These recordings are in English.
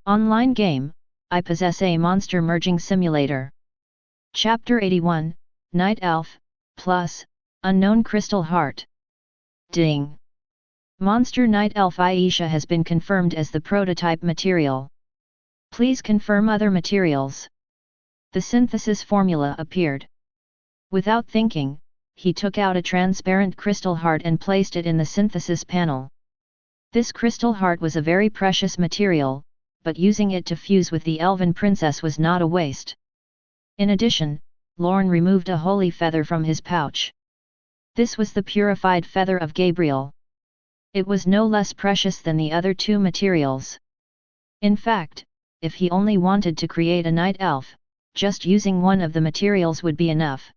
Online game, I possess a monster merging simulator. Chapter 81, Night Elf, plus, Unknown Crystal Heart. Ding! Monster Night Elf Aisha has been confirmed as the prototype material. Please confirm other materials. The synthesis formula appeared. Without thinking, he took out a transparent crystal heart and placed it in the synthesis panel. This crystal heart was a very precious material, but using it to fuse with the Elven princess was not a waste. In addition, Lorne removed a holy feather from his pouch. This was the purified feather of Gabriel. It was no less precious than the other two materials. In fact, if he only wanted to create a night elf, just using one of the materials would be enough.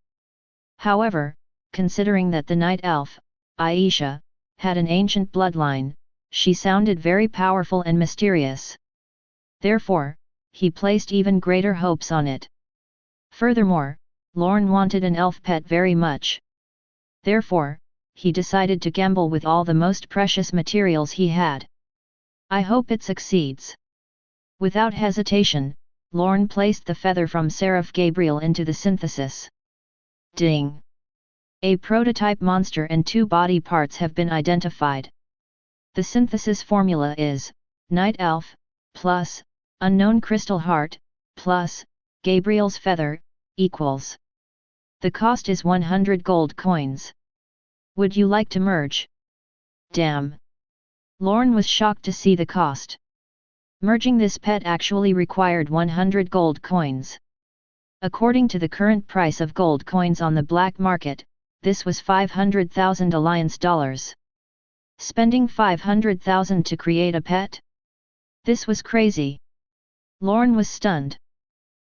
However, considering that the night elf, Aisha, had an ancient bloodline, she sounded very powerful and mysterious. Therefore, he placed even greater hopes on it. Furthermore, Lorne wanted an elf pet very much. Therefore, he decided to gamble with all the most precious materials he had. I hope it succeeds. Without hesitation, Lorne placed the feather from Seraph Gabriel into the synthesis. Ding! A prototype monster and two body parts have been identified. The synthesis formula is, Night Elf, plus, Unknown Crystal Heart, plus, Gabriel's Feather, equals. The cost is 100 gold coins. Would you like to merge? Damn! Lorne was shocked to see the cost. Merging this pet actually required 100 gold coins. According to the current price of gold coins on the black market, this was 500,000 alliance dollars. Spending 500,000 to create a pet? This was crazy. Lorne was stunned.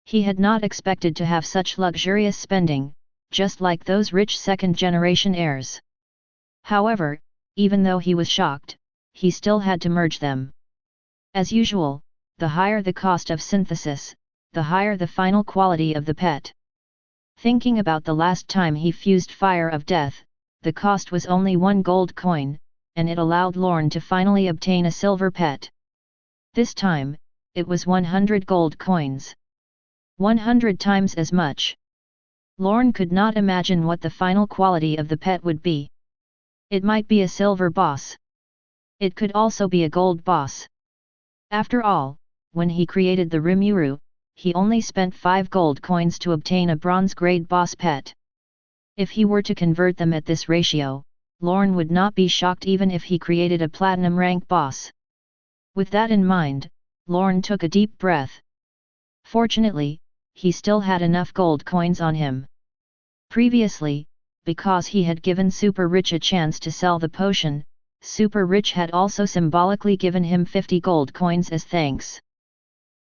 He had not expected to have such luxurious spending, just like those rich second-generation heirs. However, even though he was shocked, he still had to merge them. As usual, the higher the cost of synthesis, the higher the final quality of the pet. Thinking about the last time he fused Fire of Death, the cost was only 1 gold coin, and it allowed Lorne to finally obtain a silver pet. This time, it was 100 gold coins. 100 times as much. Lorne could not imagine what the final quality of the pet would be. It might be a silver boss. It could also be a gold boss. After all, when he created the Rimuru, he only spent 5 gold coins to obtain a bronze-grade boss pet. If he were to convert them at this ratio, Lorne would not be shocked even if he created a platinum rank boss. With that in mind, Lorne took a deep breath. Fortunately, he still had enough gold coins on him. Previously, because he had given Super Rich a chance to sell the potion, Super Rich had also symbolically given him 50 gold coins as thanks.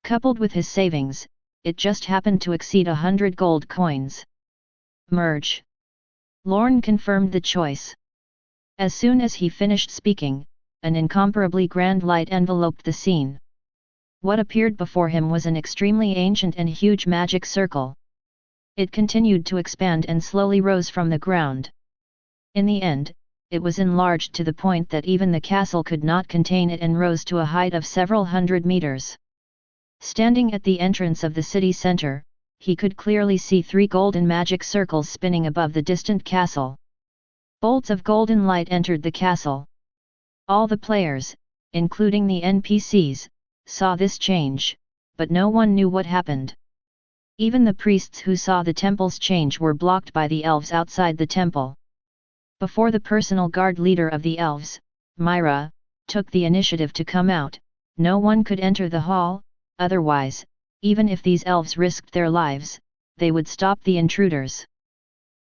Coupled with his savings, it just happened to exceed 100 gold coins. Merge. Lorne confirmed the choice. As soon as he finished speaking, an incomparably grand light enveloped the scene. What appeared before him was an extremely ancient and huge magic circle. It continued to expand and slowly rose from the ground. In the end, it was enlarged to the point that even the castle could not contain it and rose to a height of several hundred meters. Standing at the entrance of the city center, he could clearly see 3 golden magic circles spinning above the distant castle. Bolts of golden light entered the castle. All the players, including the NPCs, saw this change, but no one knew what happened. Even the priests who saw the temple's change were blocked by the elves outside the temple. Before the personal guard leader of the elves, Myra, took the initiative to come out, no one could enter the hall, otherwise, even if these elves risked their lives, they would stop the intruders.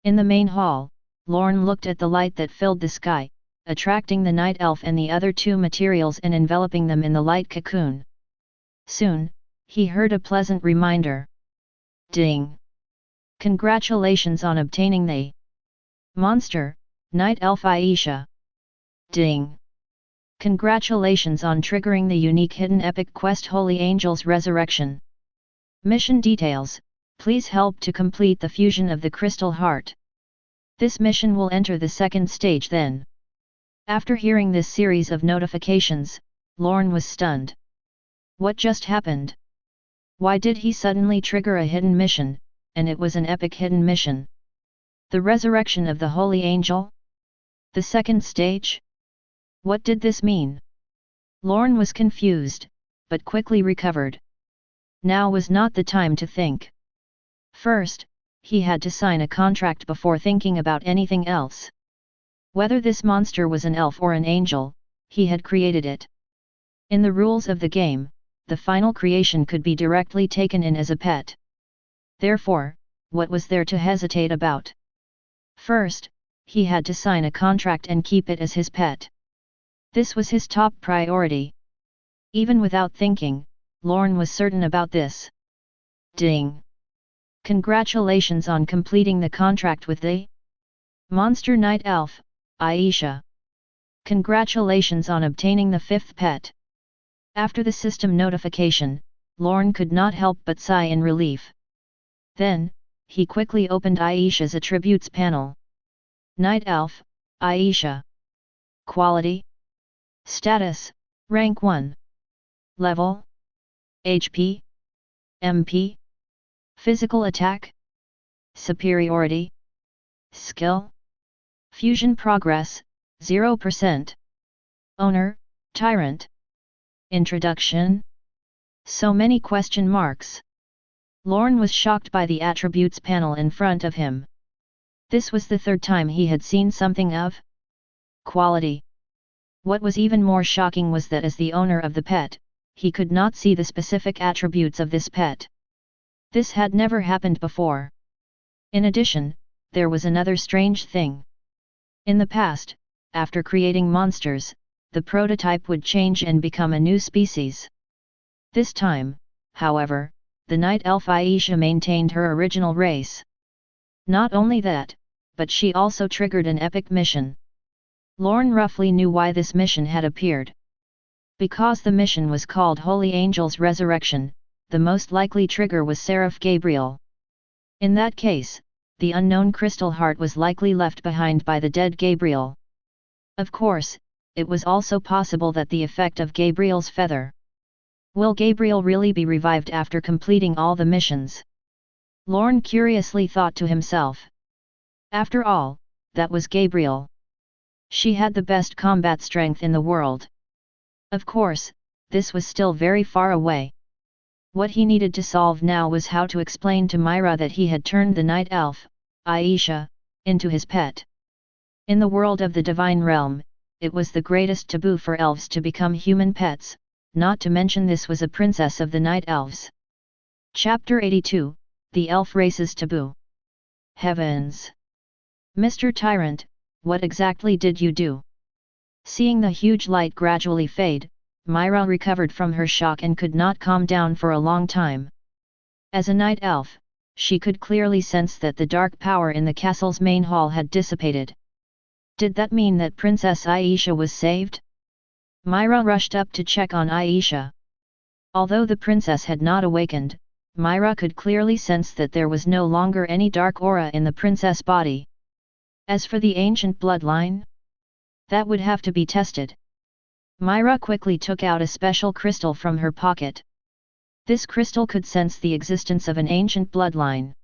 In the main hall, Lorne looked at the light that filled the sky, attracting the night elf and the other two materials and enveloping them in the light cocoon. Soon, he heard a pleasant reminder. Ding! Congratulations on obtaining the monster, Night Elf Aisha. Ding! Congratulations on triggering the unique hidden epic quest Holy Angel's Resurrection. Mission details, please help to complete the fusion of the Crystal Heart. This mission will enter the second stage then. After hearing this series of notifications, Lorne was stunned. What just happened? Why did he suddenly trigger a hidden mission, and it was an epic hidden mission? The resurrection of the Holy Angel? The second stage? What did this mean? Lorne was confused, but quickly recovered. Now was not the time to think. First, he had to sign a contract before thinking about anything else. Whether this monster was an elf or an angel, he had created it. In the rules of the game, the final creation could be directly taken in as a pet. Therefore, what was there to hesitate about? First, he had to sign a contract and keep it as his pet. This was his top priority. Even without thinking, Lorne was certain about this. Ding! Congratulations on completing the contract with the Monster Night Elf, Aisha. Congratulations on obtaining the 5th pet. After the system notification, Lorne could not help but sigh in relief. Then, he quickly opened Aisha's attributes panel. Night Elf, Aisha. Quality. Status, Rank 1. Level. HP. MP. Physical attack. Superiority. Skill. Fusion progress, 0%. Owner, Tyrant. Introduction. So many question marks. Lorne was shocked by the attributes panel in front of him. This was the 3rd time he had seen something of quality. What was even more shocking was that as the owner of the pet, he could not see the specific attributes of this pet. This had never happened before. In addition, there was another strange thing. In the past, after creating monsters, the prototype would change and become a new species. This time, however, the Night Elf Aisha maintained her original race. Not only that, but she also triggered an epic mission. Lorne roughly knew why this mission had appeared. Because the mission was called Holy Angel's Resurrection, the most likely trigger was Seraph Gabriel. In that case, the unknown crystal heart was likely left behind by the dead Gabriel. Of course, it was also possible that the effect of Gabriel's feather. Will Gabriel really be revived after completing all the missions? Lorne curiously thought to himself. After all, that was Gabriel. She had the best combat strength in the world. Of course, this was still very far away. What he needed to solve now was how to explain to Myra that he had turned the Night Elf, Aisha, into his pet. In the world of the Divine Realm, it was the greatest taboo for elves to become human pets, not to mention this was a princess of the Night Elves. Chapter 82, The Elf Race's Taboo. Heavens! Mr. Tyrant, what exactly did you do? Seeing the huge light gradually fade, Myra recovered from her shock and could not calm down for a long time. As a night elf, she could clearly sense that the dark power in the castle's main hall had dissipated. Did that mean that Princess Aisha was saved? Myra rushed up to check on Aisha. Although the princess had not awakened, Myra could clearly sense that there was no longer any dark aura in the princess body. As for the ancient bloodline, that would have to be tested. Myra quickly took out a special crystal from her pocket. This crystal could sense the existence of an ancient bloodline.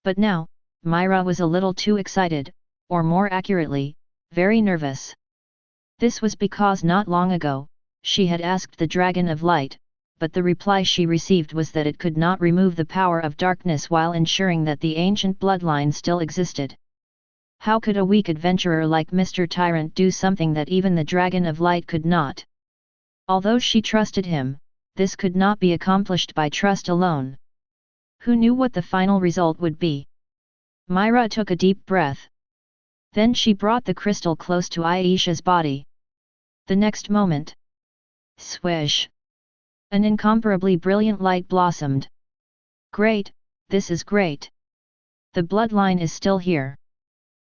But now, Myra was a little too excited, or more accurately, very nervous. This was because not long ago, she had asked the Dragon of Light, but the reply she received was that it could not remove the power of darkness while ensuring that the ancient bloodline still existed. How could a weak adventurer like Mr. Tyrant do something that even the Dragon of Light could not? Although she trusted him, this could not be accomplished by trust alone. Who knew what the final result would be? Myra took a deep breath. Then she brought the crystal close to Aisha's body. The next moment, swish! An incomparably brilliant light blossomed. Great, this is great! The bloodline is still here,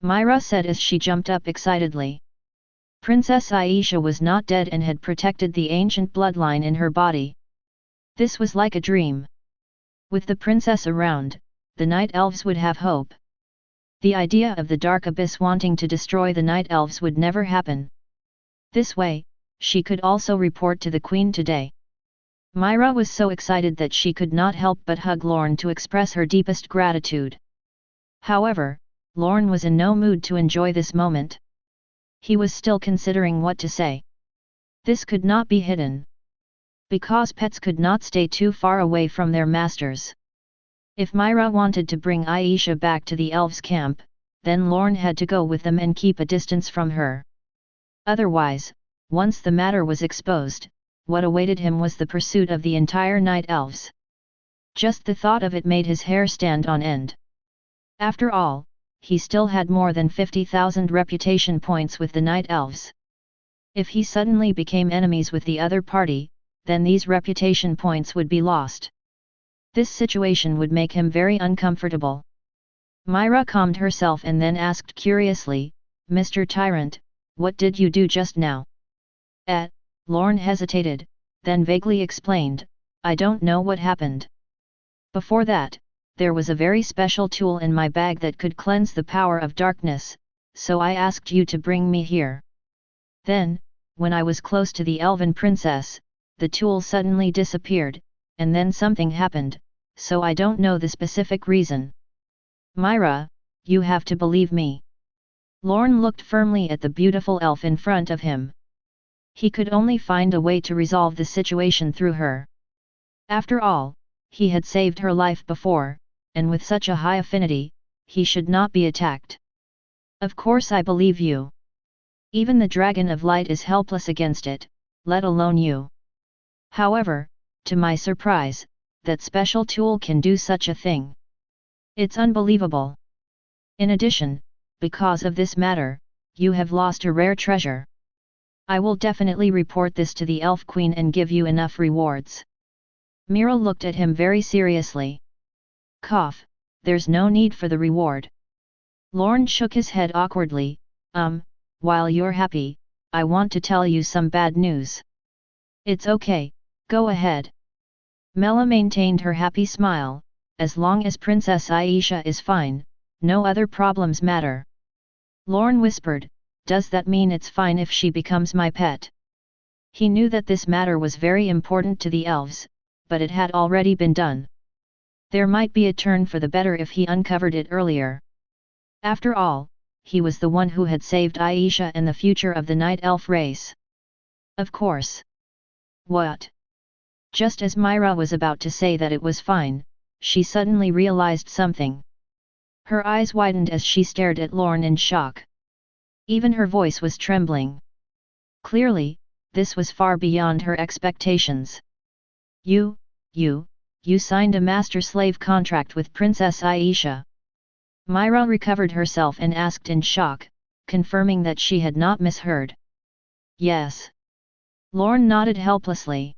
Myra said as she jumped up excitedly. Princess Aisha was not dead and had protected the ancient bloodline in her body. This was like a dream. With the princess around, the night elves would have hope. The idea of the dark abyss wanting to destroy the night elves would never happen. This way, she could also report to the queen today. Myra was so excited that she could not help but hug Lorne to express her deepest gratitude. However, Lorne was in no mood to enjoy this moment. He was still considering what to say. This could not be hidden. Because pets could not stay too far away from their masters. If Myra wanted to bring Aisha back to the elves' camp, then Lorne had to go with them and keep a distance from her. Otherwise, once the matter was exposed, what awaited him was the pursuit of the entire night elves. Just the thought of it made his hair stand on end. After all, he still had more than 50,000 reputation points with the night elves. If he suddenly became enemies with the other party, then these reputation points would be lost. This situation would make him very uncomfortable. Myra calmed herself and then asked curiously, "Mr. Tyrant, what did you do just now?" Lorne hesitated, then vaguely explained, "I don't know what happened. Before that, there was a very special tool in my bag that could cleanse the power of darkness, so I asked you to bring me here. Then, when I was close to the Elven princess, the tool suddenly disappeared, and then something happened, so I don't know the specific reason." "Myra, you have to believe me." Lorne looked firmly at the beautiful elf in front of him. He could only find a way to resolve the situation through her. After all, he had saved her life before, and with such a high affinity, he should not be attacked. "Of course I believe you. Even the Dragon of Light is helpless against it, let alone you. However, to my surprise, that special tool can do such a thing. It's unbelievable. In addition, because of this matter, you have lost a rare treasure. I will definitely report this to the Elf Queen and give you enough rewards." Myra looked at him very seriously. "Cough, there's no need for the reward." Lorne shook his head awkwardly, While you're happy, I want to tell you some bad news." "It's okay, go ahead." Mela maintained her happy smile, "As long as Princess Aisha is fine, no other problems matter." Lorne whispered, "Does that mean it's fine if she becomes my pet?" He knew that this matter was very important to the elves, but it had already been done. There might be a turn for the better if he uncovered it earlier. After all, he was the one who had saved Aisha and the future of the night elf race. Of course. What? Just as Myra was about to say that it was fine, she suddenly realized something. Her eyes widened as she stared at Lorne in shock. Even her voice was trembling. Clearly, this was far beyond her expectations. You signed a master-slave contract with Princess Aisha." Myra recovered herself and asked in shock, confirming that she had not misheard. "Yes." Lorne nodded helplessly.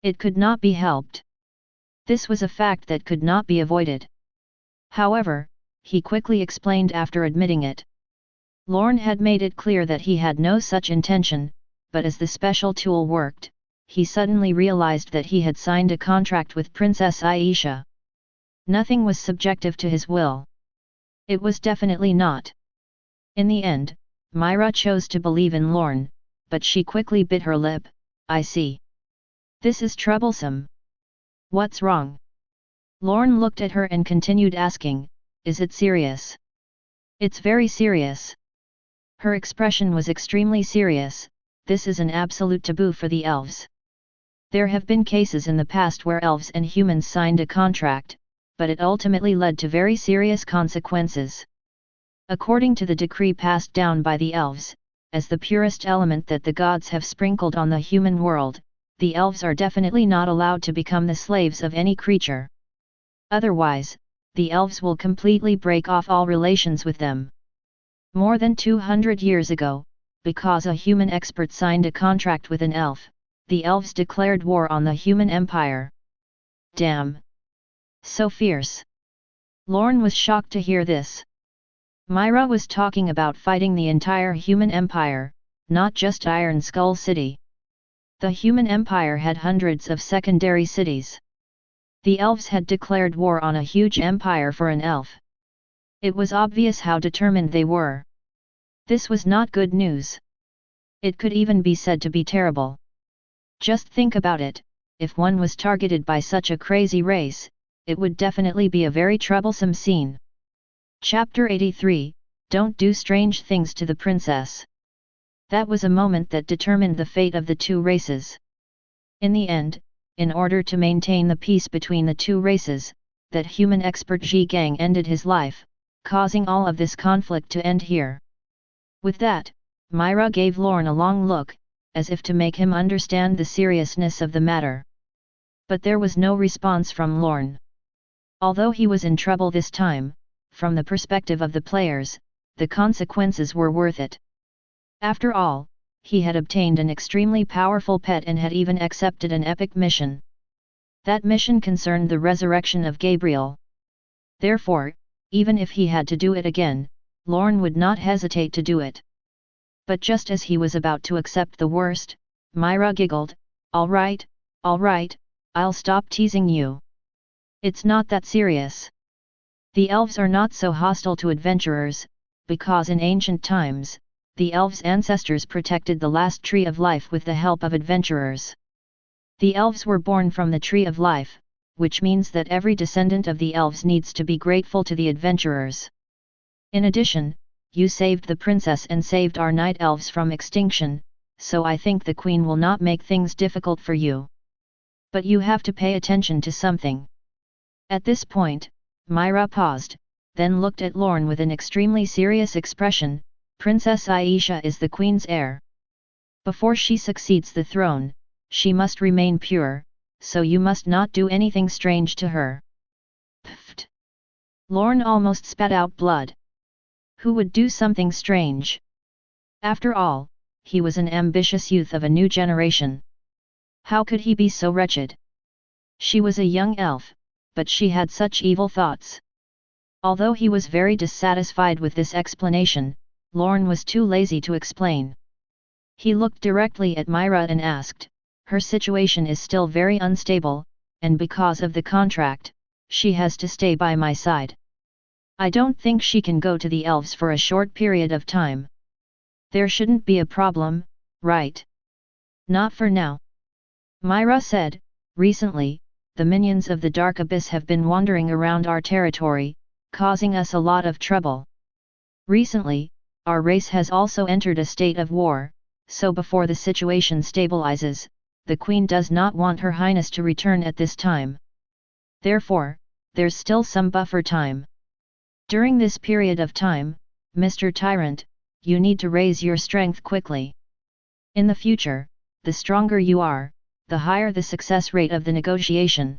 It could not be helped. This was a fact that could not be avoided. However, he quickly explained after admitting it. Lorne had made it clear that he had no such intention, but as the special tool worked, he suddenly realized that he had signed a contract with Princess Aisha. Nothing was subjective to his will. It was definitely not. In the end, Myra chose to believe in Lorne, but she quickly bit her lip. "I see. This is troublesome. What's wrong?" Lorne looked at her and continued asking, "Is it serious?" "It's very serious." Her expression was extremely serious. "This is an absolute taboo for the elves. There have been cases in the past where elves and humans signed a contract, but it ultimately led to very serious consequences. According to the decree passed down by the elves, as the purest element that the gods have sprinkled on the human world, the elves are definitely not allowed to become the slaves of any creature. Otherwise, the elves will completely break off all relations with them. More than 200 years ago, because a human expert signed a contract with an elf, the elves declared war on the human empire." "Damn! So fierce." Lorne was shocked to hear this. Myra was talking about fighting the entire human empire, not just Iron Skull City. The human empire had hundreds of secondary cities. The elves had declared war on a huge empire for an elf. It was obvious how determined they were. This was not good news. It could even be said to be terrible. Just think about it, if one was targeted by such a crazy race, it would definitely be a very troublesome scene. Chapter 83, Don't Do Strange Things to the Princess. That was a moment that determined the fate of the two races. In the end, in order to maintain the peace between the two races, that human expert Ji Gang ended his life, causing all of this conflict to end here. With that, Myra gave Lorne a long look, as if to make him understand the seriousness of the matter. But there was no response from Lorne. Although he was in trouble this time, from the perspective of the players, the consequences were worth it. After all, he had obtained an extremely powerful pet and had even accepted an epic mission. That mission concerned the resurrection of Gabriel. Therefore, even if he had to do it again, Lorne would not hesitate to do it. But just as he was about to accept the worst, Myra giggled, all right, I'll stop teasing you. It's not that serious. The elves are not so hostile to adventurers, because in ancient times, the elves' ancestors protected the last tree of life with the help of adventurers. The elves were born from the tree of life, which means that every descendant of the elves needs to be grateful to the adventurers. In addition, you saved the princess and saved our night elves from extinction, so I think the queen will not make things difficult for you. But you have to pay attention to something. At this point, Myra paused, then looked at Lorne with an extremely serious expression. Princess Aisha is the queen's heir. Before she succeeds the throne, she must remain pure, so you must not do anything strange to her. Pfft! Lorne almost spat out blood. Who would do something strange? After all, he was an ambitious youth of a new generation. How could he be so wretched? She was a young elf, but she had such evil thoughts. Although he was very dissatisfied with this explanation, Lorne was too lazy to explain. He looked directly at Myra and asked, her situation is still very unstable, and because of the contract, she has to stay by my side. I don't think she can go to the elves for a short period of time. There shouldn't be a problem, right? Not for now. Myra said, recently, the minions of the Dark Abyss have been wandering around our territory, causing us a lot of trouble. Recently, our race has also entered a state of war, so before the situation stabilizes, the Queen does not want Her Highness to return at this time. Therefore, there's still some buffer time. During this period of time, Mr. Tyrant, you need to raise your strength quickly. In the future, the stronger you are, the higher the success rate of the negotiation.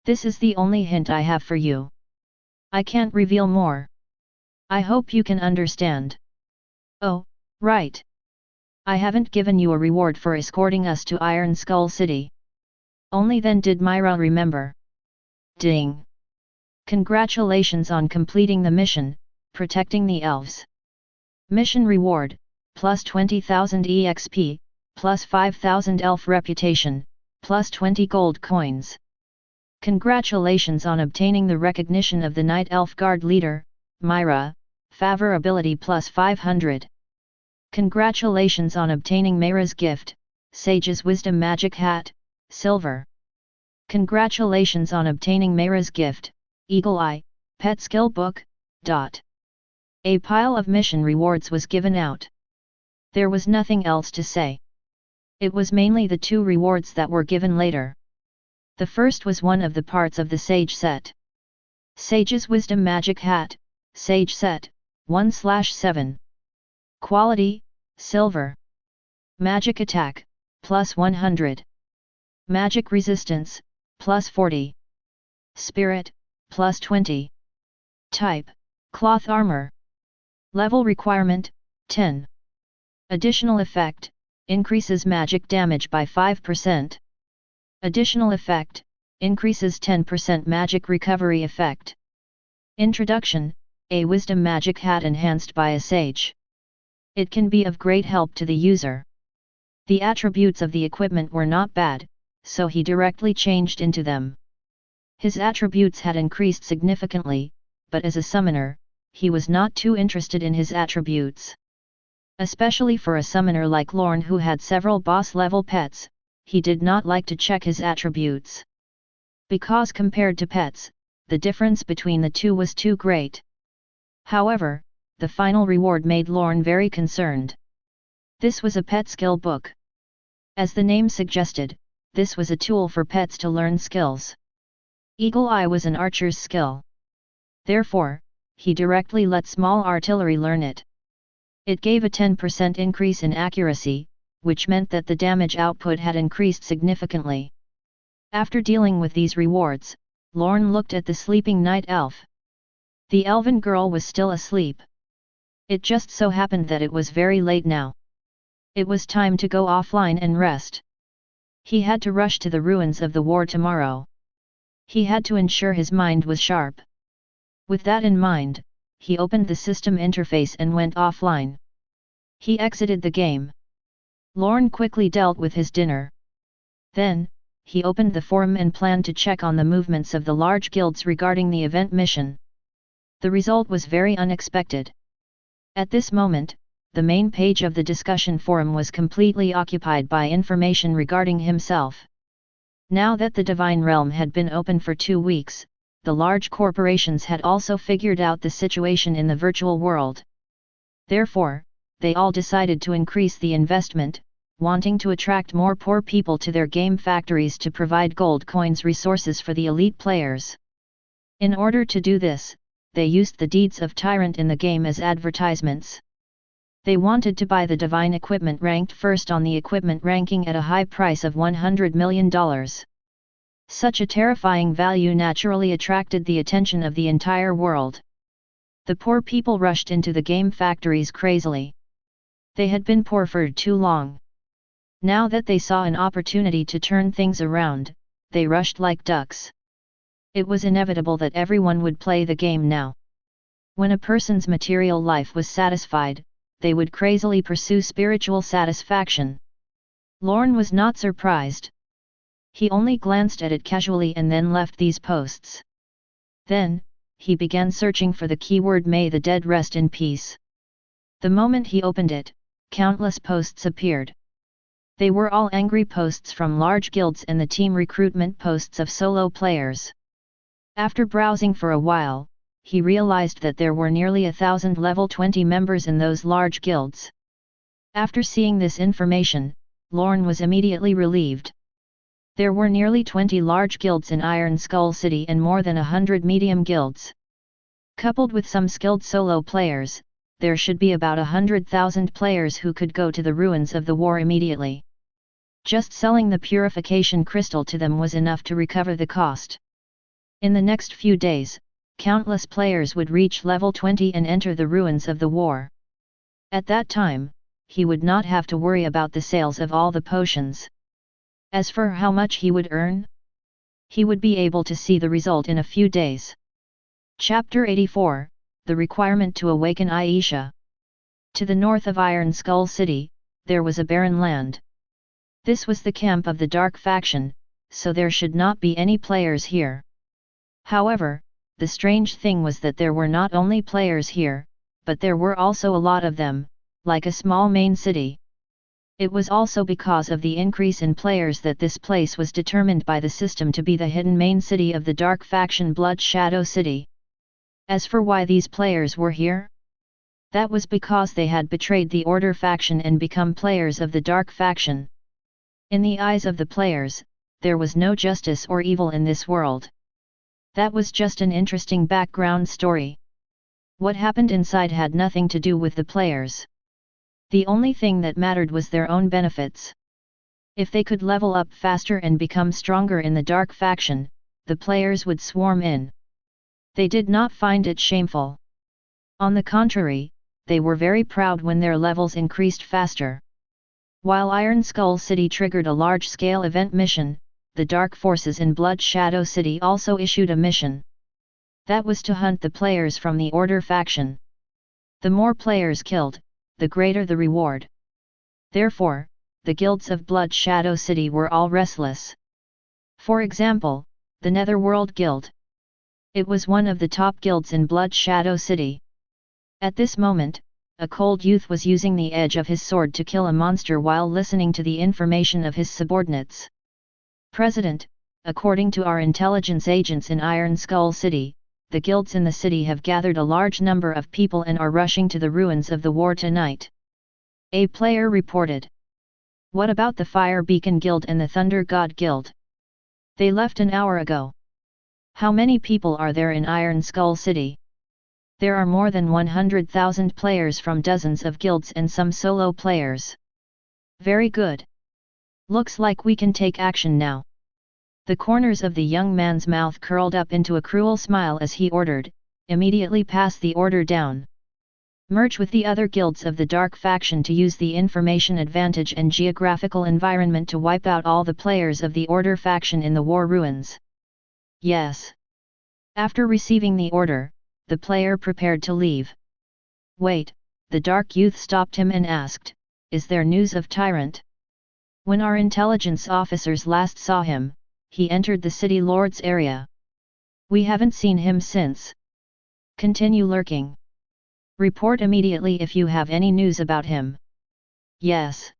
This is the only hint I have for you. I can't reveal more. I hope you can understand. Oh, right. I haven't given you a reward for escorting us to Iron Skull City. Only then did Myra remember. Ding! Congratulations on completing the mission, protecting the elves. Mission reward, plus 20,000 EXP, plus 5,000 elf reputation, plus 20 gold coins. Congratulations on obtaining the recognition of the Night Elf Guard leader, Myra, favor ability plus 500. Congratulations on obtaining Myra's gift, Sage's Wisdom Magic Hat, silver. Congratulations on obtaining Myra's gift, Eagle Eye, Pet Skill Book. A pile of mission rewards was given out. There was nothing else to say. It was mainly the two rewards that were given later. The first was one of the parts of the Sage set. Sage's Wisdom Magic Hat, Sage Set, 1/7. Quality, Silver. Magic Attack, plus 100. Magic Resistance, plus 40. Spirit, plus 20. Type, Cloth Armor. Level Requirement, 10. Additional Effect, increases magic damage by 5%. Additional Effect, increases 10% magic recovery effect. Introduction, a Wisdom Magic Hat enhanced by a Sage. It can be of great help to the user. The attributes of the equipment were not bad, so he directly changed into them. His attributes had increased significantly, but as a summoner, he was not too interested in his attributes. Especially for a summoner like Lorne who had several boss-level pets, he did not like to check his attributes. Because compared to pets, the difference between the two was too great. However, the final reward made Lorne very concerned. This was a pet skill book. As the name suggested, this was a tool for pets to learn skills. Eagle Eye was an archer's skill. Therefore, he directly let small artillery learn it. It gave a 10% increase in accuracy, which meant that the damage output had increased significantly. After dealing with these rewards, Lorne looked at the sleeping night elf. The elven girl was still asleep. It just so happened that it was very late now. It was time to go offline and rest. He had to rush to the ruins of the war tomorrow. He had to ensure his mind was sharp. With that in mind, he opened the system interface and went offline. He exited the game. Lorne quickly dealt with his dinner. Then, he opened the forum and planned to check on the movements of the large guilds regarding the event mission. The result was very unexpected. At this moment, the main page of the discussion forum was completely occupied by information regarding himself. Now that the Divine Realm had been open for 2 weeks, the large corporations had also figured out the situation in the virtual world. Therefore, they all decided to increase the investment, wanting to attract more poor people to their game factories to provide gold coins resources for the elite players. In order to do this, they used the deeds of Tyrant in the game as advertisements. They wanted to buy the divine equipment ranked first on the equipment ranking at a high price of $100 million. Such a terrifying value naturally attracted the attention of the entire world. The poor people rushed into the game factories crazily. They had been poor for too long. Now that they saw an opportunity to turn things around, they rushed like ducks. It was inevitable that everyone would play the game now. When a person's material life was satisfied, they would crazily pursue spiritual satisfaction. Lorne was not surprised. He only glanced at it casually and then left these posts. Then, he began searching for the keyword "May the dead rest in peace." The moment he opened it, countless posts appeared. They were all angry posts from large guilds and the team recruitment posts of solo players. After browsing for a while, he realized that there were nearly 1,000 level 20 members in those large guilds. After seeing this information, Lorne was immediately relieved. There were nearly 20 large guilds in Iron Skull City and more than 100 medium guilds. Coupled with some skilled solo players, there should be about 100,000 players who could go to the ruins of the war immediately. Just selling the purification crystal to them was enough to recover the cost. In the next few days, countless players would reach level 20 and enter the ruins of the war. At that time, he would not have to worry about the sales of all the potions. As for how much he would earn, he would be able to see the result in a few days. Chapter 84, The Requirement to Awaken Aisha. To the north of Iron Skull City, there was a barren land. This was the camp of the Dark Faction, so there should not be any players here. However, the strange thing was that there were not only players here, but there were also a lot of them, like a small main city. It was also because of the increase in players that this place was determined by the system to be the hidden main city of the Dark Faction Blood Shadow City. As for why these players were here, that was because they had betrayed the Order faction and become players of the Dark Faction. In the eyes of the players, there was no justice or evil in this world. That was just an interesting background story. What happened inside had nothing to do with the players. The only thing that mattered was their own benefits. If they could level up faster and become stronger in the Dark Faction, the players would swarm in. They did not find it shameful. On the contrary, they were very proud when their levels increased faster. While Iron Skull City triggered a large-scale event mission, the Dark Forces in Blood Shadow City also issued a mission. That was to hunt the players from the Order faction. The more players killed, the greater the reward. Therefore, the guilds of Blood Shadow City were all restless. For example, the Netherworld Guild. It was one of the top guilds in Blood Shadow City. At this moment, a cold youth was using the edge of his sword to kill a monster while listening to the information of his subordinates. President, according to our intelligence agents in Iron Skull City, the guilds in the city have gathered a large number of people and are rushing to the ruins of the war tonight. A player reported. What about the Fire Beacon Guild and the Thunder God Guild? They left an hour ago. How many people are there in Iron Skull City? There are more than 100,000 players from dozens of guilds and some solo players. Very good. Looks like we can take action now. The corners of the young man's mouth curled up into a cruel smile as he ordered, immediately pass the order down. Merge with the other guilds of the Dark Faction to use the information advantage and geographical environment to wipe out all the players of the Order faction in the war ruins. Yes. After receiving the order, the player prepared to leave. Wait, the dark youth stopped him and asked, is there news of Tyrant? When our intelligence officers last saw him, he entered the city lord's area. We haven't seen him since. Continue lurking. Report immediately if you have any news about him. Yes.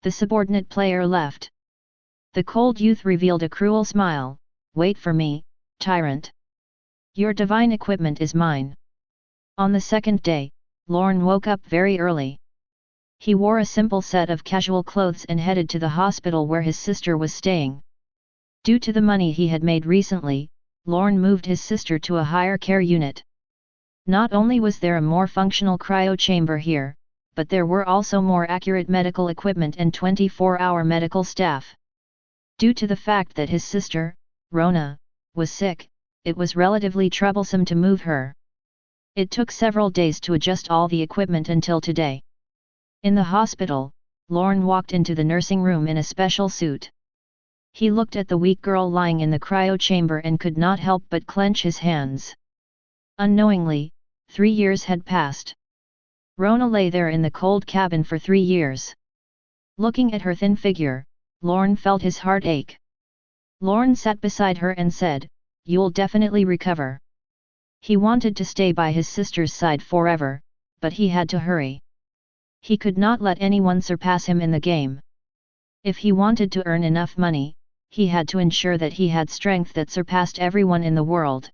The subordinate player left. The cold youth revealed a cruel smile. Wait for me, Tyrant. Your divine equipment is mine. On the second day, Lorne woke up very early. He wore a simple set of casual clothes and headed to the hospital where his sister was staying. Due to the money he had made recently, Lorne moved his sister to a higher care unit. Not only was there a more functional cryo chamber here, but there were also more accurate medical equipment and 24-hour medical staff. Due to the fact that his sister, Rona, was sick, it was relatively troublesome to move her. It took several days to adjust all the equipment until today. In the hospital, Lorne walked into the nursing room in a special suit. He looked at the weak girl lying in the cryo chamber and could not help but clench his hands. Unknowingly, 3 years had passed. Rona lay there in the cold cabin for 3 years. Looking at her thin figure, Lorne felt his heart ache. Lorne sat beside her and said, "You'll definitely recover." He wanted to stay by his sister's side forever, but he had to hurry. He could not let anyone surpass him in the game. If he wanted to earn enough money, he had to ensure that he had strength that surpassed everyone in the world.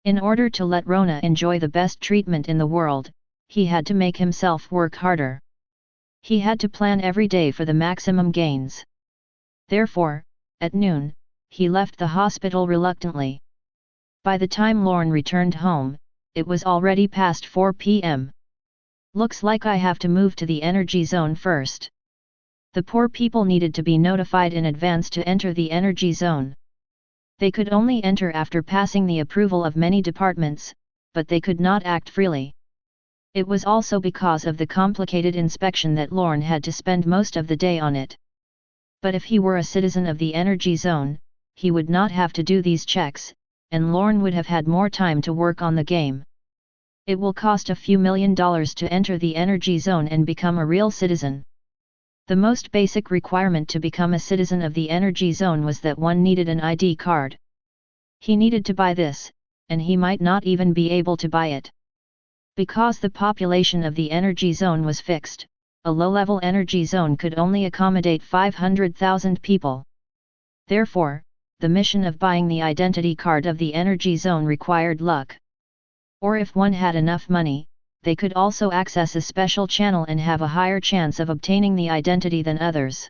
In order to let Rona enjoy the best treatment in the world, he had to make himself work harder. He had to plan every day for the maximum gains. Therefore, at noon, he left the hospital reluctantly. By the time Lorne returned home, it was already past 4 p.m. Looks like I have to move to the energy zone first. The poor people needed to be notified in advance to enter the energy zone. They could only enter after passing the approval of many departments, but they could not act freely. It was also because of the complicated inspection that Lorne had to spend most of the day on it. But if he were a citizen of the energy zone, he would not have to do these checks, and Lorne would have had more time to work on the game. It will cost a few $1 million to enter the energy zone and become a real citizen. The most basic requirement to become a citizen of the energy zone was that one needed an ID card. He needed to buy this, and he might not even be able to buy it. Because the population of the energy zone was fixed, a low-level energy zone could only accommodate 500,000 people. Therefore, the mission of buying the identity card of the energy zone required luck. Or if one had enough money, they could also access a special channel and have a higher chance of obtaining the identity than others.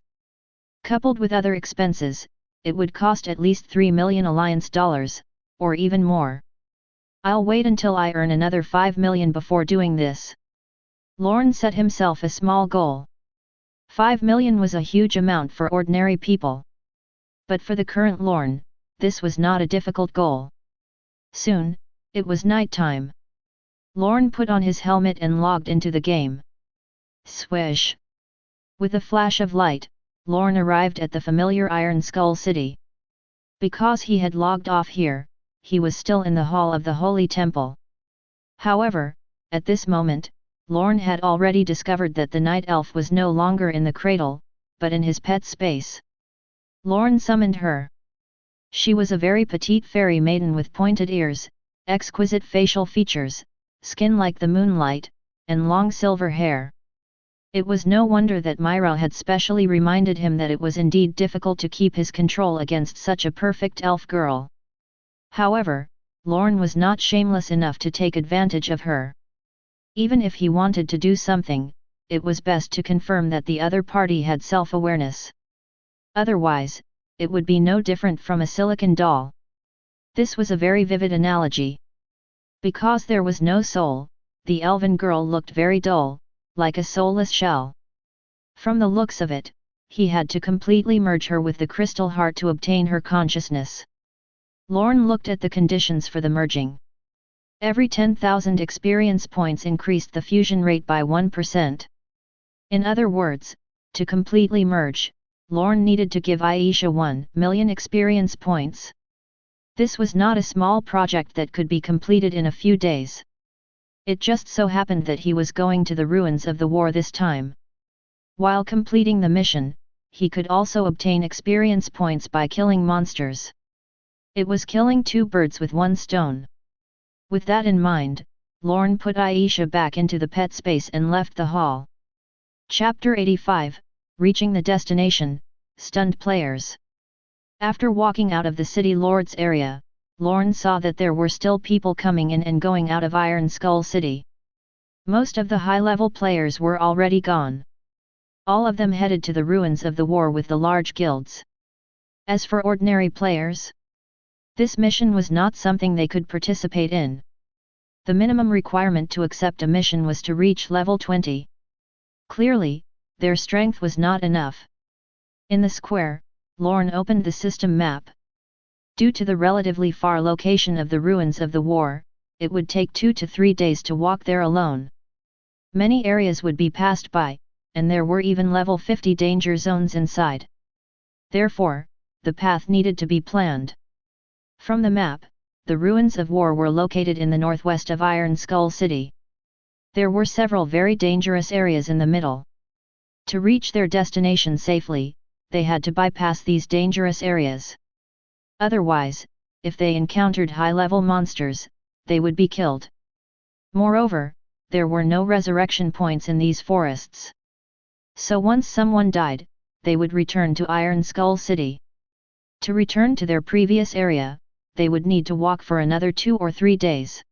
Coupled with other expenses, it would cost at least 3 million Alliance dollars, or even more. I'll wait until I earn another 5 million before doing this. Lorne set himself a small goal. 5 million was a huge amount for ordinary people. But for the current Lorne, this was not a difficult goal. Soon, it was night time. Lorne put on his helmet and logged into the game. Swish! With a flash of light, Lorne arrived at the familiar Iron Skull City. Because he had logged off here, he was still in the hall of the Holy Temple. However, at this moment, Lorne had already discovered that the Night Elf was no longer in the cradle, but in his pet space. Lorne summoned her. She was a very petite fairy maiden with pointed ears, exquisite facial features, skin like the moonlight, and long silver hair. It was no wonder that Myra had specially reminded him that it was indeed difficult to keep his control against such a perfect elf girl. However, Lorne was not shameless enough to take advantage of her. Even if he wanted to do something, it was best to confirm that the other party had self-awareness. Otherwise, it would be no different from a silicon doll. This was a very vivid analogy. Because there was no soul, the elven girl looked very dull, like a soulless shell. From the looks of it, he had to completely merge her with the crystal heart to obtain her consciousness. Lorne looked at the conditions for the merging. Every 10,000 experience points increased the fusion rate by 1%. In other words, to completely merge, Lorne needed to give Aisha 1 million experience points. This was not a small project that could be completed in a few days. It just so happened that he was going to the ruins of the war this time. While completing the mission, he could also obtain experience points by killing monsters. It was killing two birds with one stone. With that in mind, Lorne put Aisha back into the pet space and left the hall. Chapter 85, Reaching the Destination, Stunned Players. After walking out of the City Lord's area, Lorne saw that there were still people coming in and going out of Iron Skull City. Most of the high-level players were already gone. All of them headed to the ruins of the war with the large guilds. As for ordinary players, this mission was not something they could participate in. The minimum requirement to accept a mission was to reach level 20. Clearly, their strength was not enough. In the square, Lorne opened the system map. Due to the relatively far location of the ruins of the war, it would take 2 to 3 days to walk there alone. Many areas would be passed by, and there were even level 50 danger zones inside. Therefore, the path needed to be planned. From the map, the ruins of war were located in the northwest of Iron Skull City. There were several very dangerous areas in the middle. To reach their destination safely, they had to bypass these dangerous areas. Otherwise, if they encountered high-level monsters, they would be killed. Moreover, there were no resurrection points in these forests. So once someone died, they would return to Iron Skull City. To return to their previous area, they would need to walk for another 2 or 3 days.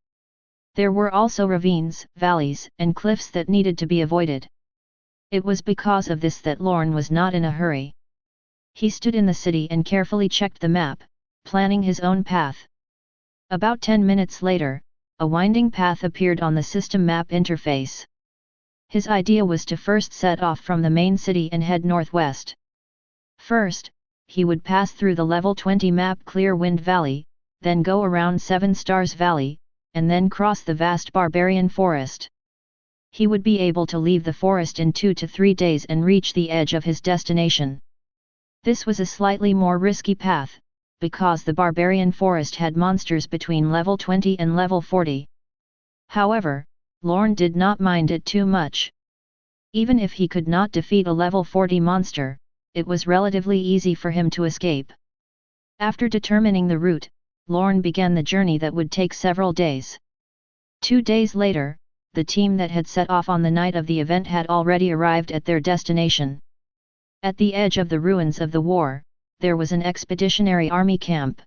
There were also ravines, valleys, and cliffs that needed to be avoided. It was because of this that Lorne was not in a hurry. He stood in the city and carefully checked the map, planning his own path. About 10 minutes later, a winding path appeared on the system map interface. His idea was to first set off from the main city and head northwest. First, he would pass through the level 20 map Clearwind Valley, then go around 7 Stars Valley, and then cross the vast barbarian forest. He would be able to leave the forest in 2 to 3 days and reach the edge of his destination. This was a slightly more risky path, because the barbarian forest had monsters between level 20 and level 40. However, Lorne did not mind it too much. Even if he could not defeat a level 40 monster, it was relatively easy for him to escape. After determining the route, Lorne began the journey that would take several days. 2 days later, the team that had set off on the night of the event had already arrived at their destination. At the edge of the ruins of the war, there was an expeditionary army camp.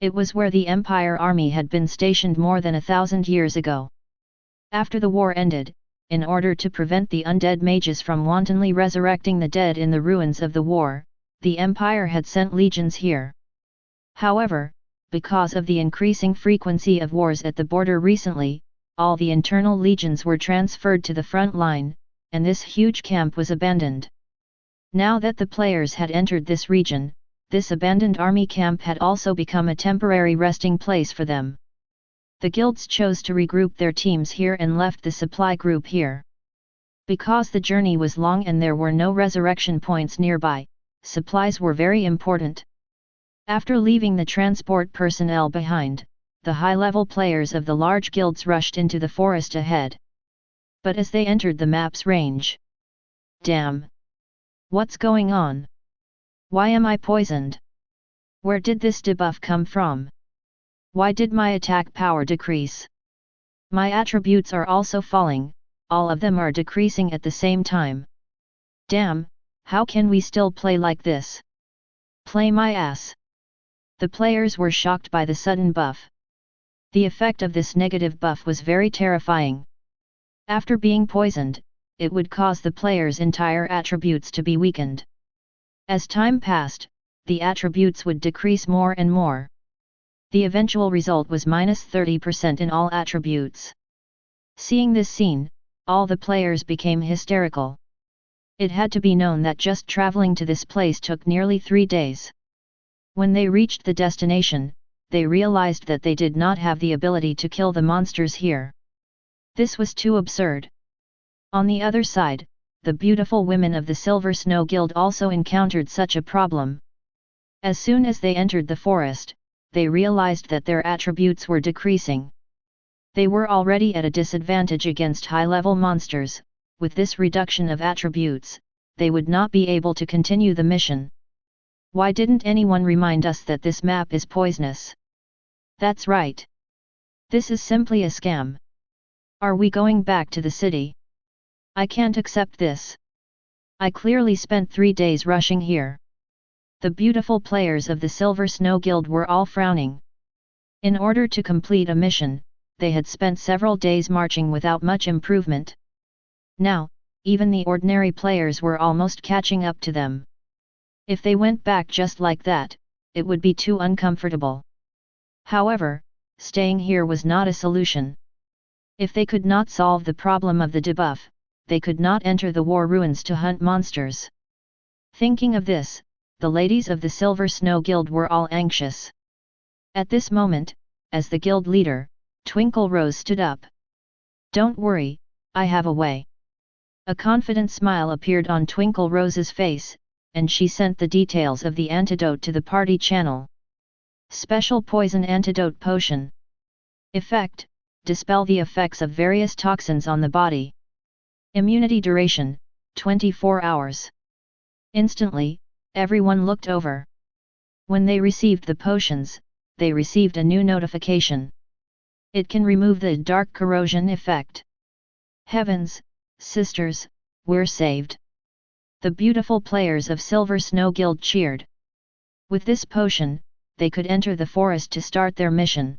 It was where the Empire army had been stationed more than 1,000 years ago. After the war ended, in order to prevent the undead mages from wantonly resurrecting the dead in the ruins of the war, the Empire had sent legions here. However, because of the increasing frequency of wars at the border recently, all the internal legions were transferred to the front line, and this huge camp was abandoned. Now that the players had entered this region, this abandoned army camp had also become a temporary resting place for them. The guilds chose to regroup their teams here and left the supply group here. Because the journey was long and there were no resurrection points nearby, supplies were very important. After leaving the transport personnel behind, the high-level players of the large guilds rushed into the forest ahead. But as they entered the map's range, damn! What's going on? Why am I poisoned? Where did this debuff come from? Why did my attack power decrease? My attributes are also falling, all of them are decreasing at the same time. Damn, how can we still play like this? Play my ass. The players were shocked by the sudden buff. The effect of this negative buff was very terrifying. After being poisoned, it would cause the player's entire attributes to be weakened. As time passed, the attributes would decrease more and more. The eventual result was -30% in all attributes. Seeing this scene, all the players became hysterical. It had to be known that just traveling to this place took nearly 3 days. When they reached the destination, they realized that they did not have the ability to kill the monsters here. This was too absurd. On the other side, the beautiful women of the Silver Snow Guild also encountered such a problem. As soon as they entered the forest, they realized that their attributes were decreasing. They were already at a disadvantage against high-level monsters. With this reduction of attributes, they would not be able to continue the mission. Why didn't anyone remind us that this map is poisonous? That's right. This is simply a scam. Are we going back to the city? I can't accept this. I clearly spent 3 days rushing here. The beautiful players of the Silver Snow Guild were all frowning. In order to complete a mission, they had spent several days marching without much improvement. Now, even the ordinary players were almost catching up to them. If they went back just like that, it would be too uncomfortable. However, staying here was not a solution. If they could not solve the problem of the debuff, they could not enter the war ruins to hunt monsters. Thinking of this, the ladies of the Silver Snow Guild were all anxious. At this moment, as the guild leader, Twinkle Rose stood up. Don't worry, I have a way. A confident smile appeared on Twinkle Rose's face, and she sent the details of the antidote to the party channel. Special poison antidote potion. Effect: dispel the effects of various toxins on the body. Immunity duration: 24 hours. Instantly, everyone looked over. When they received the potions, they received a new notification. It can remove the dark corrosion effect. Heavens, sisters, we're saved. The beautiful players of Silver Snow Guild cheered. With this potion, they could enter the forest to start their mission.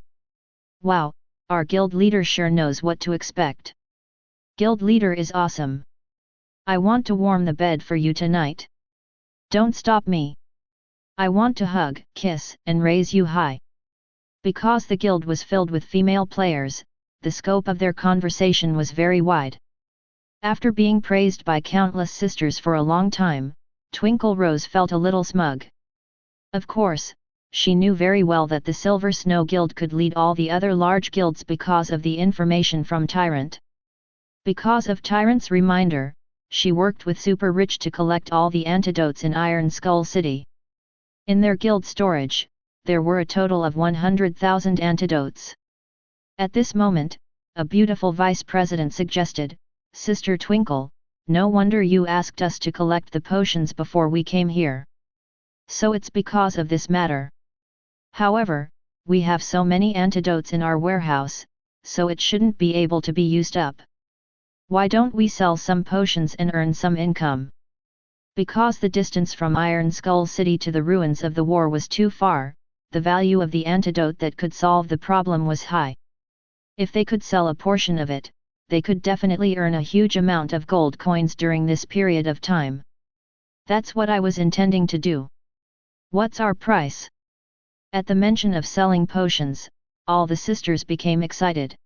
Wow, our guild leader sure knows what to expect. Guild leader is awesome. I want to warm the bed for you tonight. Don't stop me. I want to hug, kiss, and raise you high. Because the guild was filled with female players, the scope of their conversation was very wide. After being praised by countless sisters for a long time, Twinkle Rose felt a little smug. Of course, she knew very well that the Silver Snow Guild could lead all the other large guilds because of the information from Tyrant. Because of Tyrant's reminder, she worked with Super Rich to collect all the antidotes in Iron Skull City. In their guild storage, there were a total of 100,000 antidotes. At this moment, a beautiful vice president suggested, Sister Twinkle, no wonder you asked us to collect the potions before we came here. So it's because of this matter. However, we have so many antidotes in our warehouse, so it shouldn't be able to be used up. Why don't we sell some potions and earn some income? Because the distance from Iron Skull City to the ruins of the war was too far, the value of the antidote that could solve the problem was high. If they could sell a portion of it, they could definitely earn a huge amount of gold coins during this period of time. That's what I was intending to do. What's our price? At the mention of selling potions, all the sisters became excited.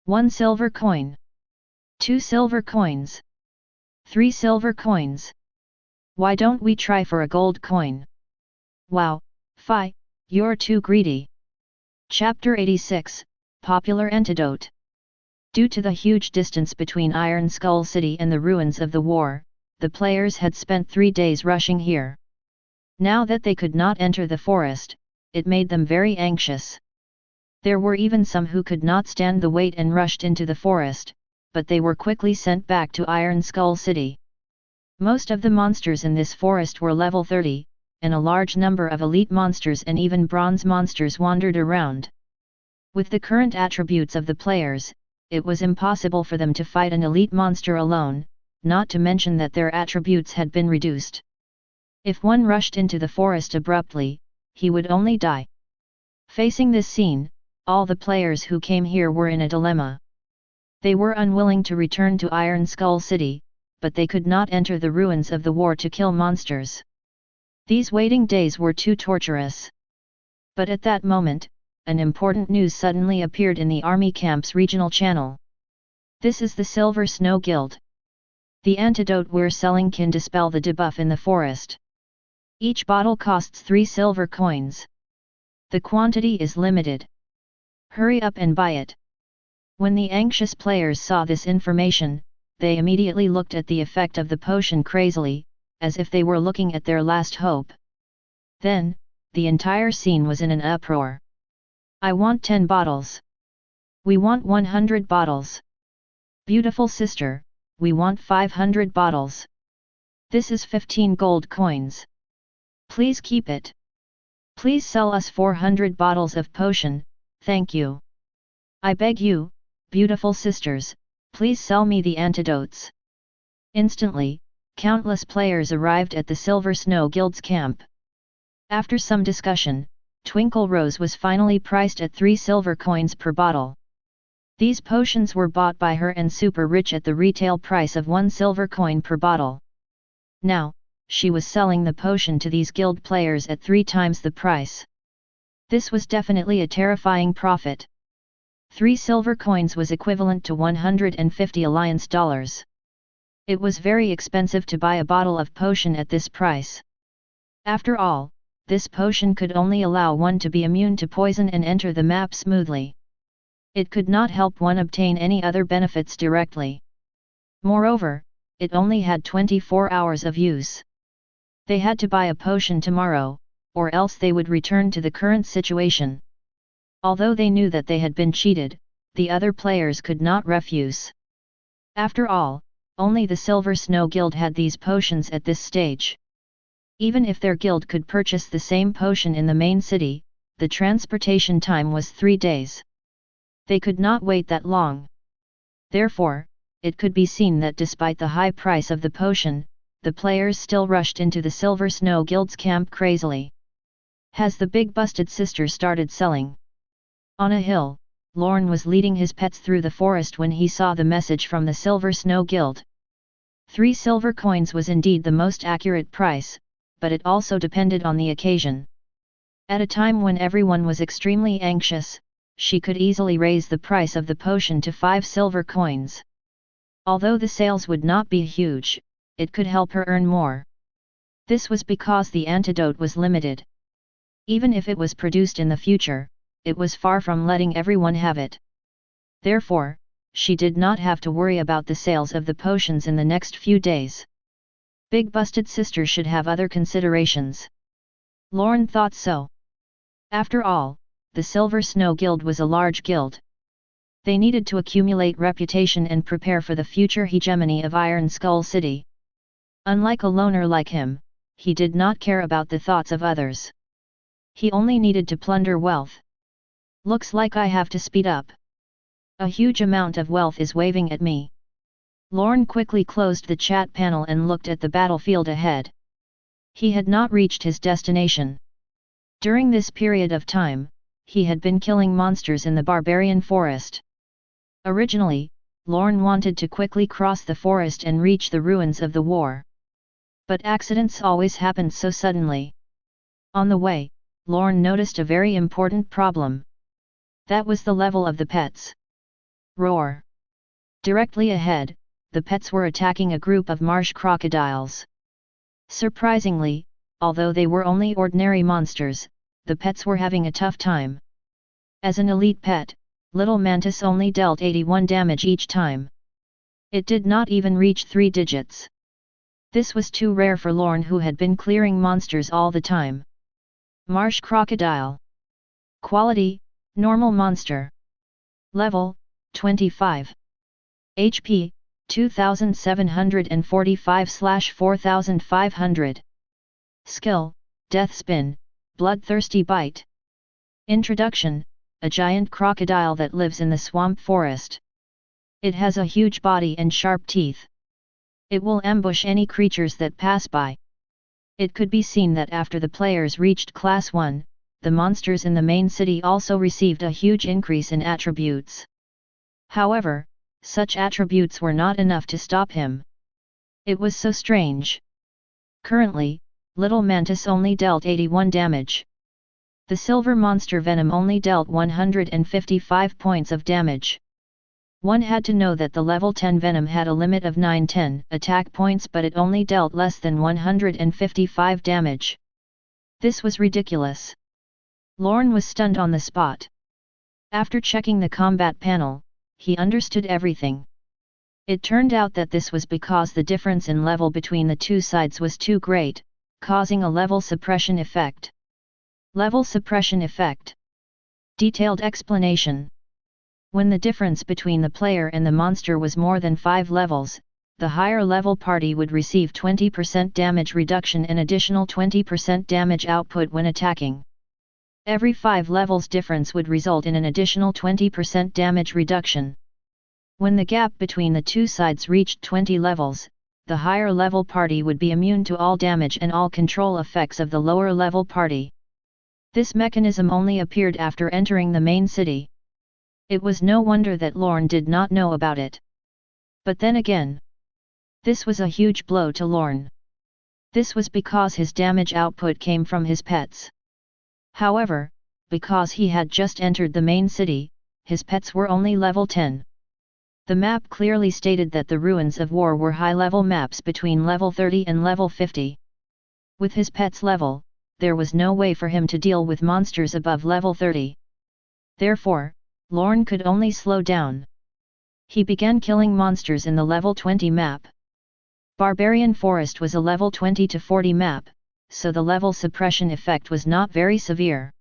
1 silver coin. 2 silver coins. 3 silver coins. Why don't we try for a gold coin? Wow, Fi, you're too greedy. Chapter 86, Popular Antidote. Due to the huge distance between Iron Skull City and the ruins of the war, the players had spent 3 days rushing here. Now that they could not enter the forest, it made them very anxious. There were even some who could not stand the wait and rushed into the forest, but they were quickly sent back to Iron Skull City. Most of the monsters in this forest were level 30, and a large number of elite monsters and even bronze monsters wandered around. With the current attributes of the players, it was impossible for them to fight an elite monster alone, not to mention that their attributes had been reduced. If one rushed into the forest abruptly, he would only die. Facing this scene, all the players who came here were in a dilemma. They were unwilling to return to Iron Skull City, but they could not enter the ruins of the war to kill monsters. These waiting days were too torturous. But at that moment, an important news suddenly appeared in the army camp's regional channel. This is the Silver Snow Guild. The antidote we're selling can dispel the debuff in the forest. Each bottle costs 3 silver coins. The quantity is limited. Hurry up and buy it. When the anxious players saw this information, they immediately looked at the effect of the potion crazily, as if they were looking at their last hope. Then, the entire scene was in an uproar. I want 10 bottles. We want 100 bottles. Beautiful sister, we want 500 bottles. This is 15 gold coins. Please keep it. Please sell us 400 bottles of potion, thank you. I beg you, beautiful sisters, please sell me the antidotes. Instantly, countless players arrived at the Silver Snow Guild's camp. After some discussion, Twinkle Rose was finally priced at 3 silver coins per bottle. These potions were bought by her and super rich at the retail price of 1 silver coin per bottle. Now, she was selling the potion to these guild players at 3 times the price. This was definitely a terrifying profit. 3 silver coins was equivalent to 150 alliance dollars. It was very expensive to buy a bottle of potion at this price. After all, this potion could only allow one to be immune to poison and enter the map smoothly. It could not help one obtain any other benefits directly. Moreover, it only had 24 hours of use. They had to buy a potion tomorrow, or else they would return to the current situation. Although they knew that they had been cheated, the other players could not refuse. After all, only the Silver Snow Guild had these potions at this stage. Even if their guild could purchase the same potion in the main city, the transportation time was 3 days. They could not wait that long. Therefore, it could be seen that despite the high price of the potion, the players still rushed into the Silver Snow Guild's camp crazily. Has the big busted sister started selling? On a hill, Lorne was leading his pets through the forest when he saw the message from the Silver Snow Guild. 3 silver coins was indeed the most accurate price, but it also depended on the occasion. At a time when everyone was extremely anxious, she could easily raise the price of the potion to 5 silver coins. Although the sales would not be huge, it could help her earn more. This was because the antidote was limited. Even if it was produced in the future, it was far from letting everyone have it. Therefore, she did not have to worry about the sales of the potions in the next few days. Big busted sister should have other considerations. Lorne thought so. After all, the Silver Snow Guild was a large guild. They needed to accumulate reputation and prepare for the future hegemony of Iron Skull City. Unlike a loner like him, he did not care about the thoughts of others. He only needed to plunder wealth. Looks like I have to speed up. A huge amount of wealth is waving at me. Lorne quickly closed the chat panel and looked at the battlefield ahead. He had not reached his destination. During this period of time, he had been killing monsters in the barbarian forest. Originally, Lorne wanted to quickly cross the forest and reach the ruins of the war. But accidents always happened so suddenly. On the way, Lorne noticed a very important problem. That was the level of the pets. Roar! Directly ahead, the pets were attacking a group of marsh crocodiles. Surprisingly, although they were only ordinary monsters, the pets were having a tough time. As an elite pet, Little Mantis only dealt 81 damage each time. It did not even reach 3 digits. This was too rare for Lorne, who had been clearing monsters all the time. Marsh crocodile. Quality, normal monster. Level, 25. HP, 2745/4500. Skill, Death Spin, Bloodthirsty Bite. Introduction, a giant crocodile that lives in the swamp forest. It has a huge body and sharp teeth. It will ambush any creatures that pass by. It could be seen that after the players reached Class 1, the monsters in the main city also received a huge increase in attributes. However, such attributes were not enough to stop him. It was so strange. Currently, Little Mantis only dealt 81 damage. The silver monster Venom only dealt 155 points of damage. One had to know that the level 10 Venom had a limit of 910 attack points, but it only dealt less than 155 damage. This was ridiculous. Lorne was stunned on the spot. After checking the combat panel, he understood everything. It turned out that this was because the difference in level between the two sides was too great, causing a level suppression effect. Level suppression effect. Detailed explanation. When the difference between the player and the monster was more than 5 levels, the higher level party would receive 20% damage reduction and additional 20% damage output when attacking. Every 5 levels difference would result in an additional 20% damage reduction. When the gap between the two sides reached 20 levels, the higher level party would be immune to all damage and all control effects of the lower level party. This mechanism only appeared after entering the main city. It was no wonder that Lorne did not know about it. But then again, this was a huge blow to Lorne. This was because his damage output came from his pets. However, because he had just entered the main city, his pets were only level 10. The map clearly stated that the Ruins of War were high-level maps between level 30 and level 50. With his pet's level, there was no way for him to deal with monsters above level 30. Therefore, Lorne could only slow down. He began killing monsters in the level 20 map. Barbarian Forest was a level 20 to 40 map, so the level suppression effect was not very severe.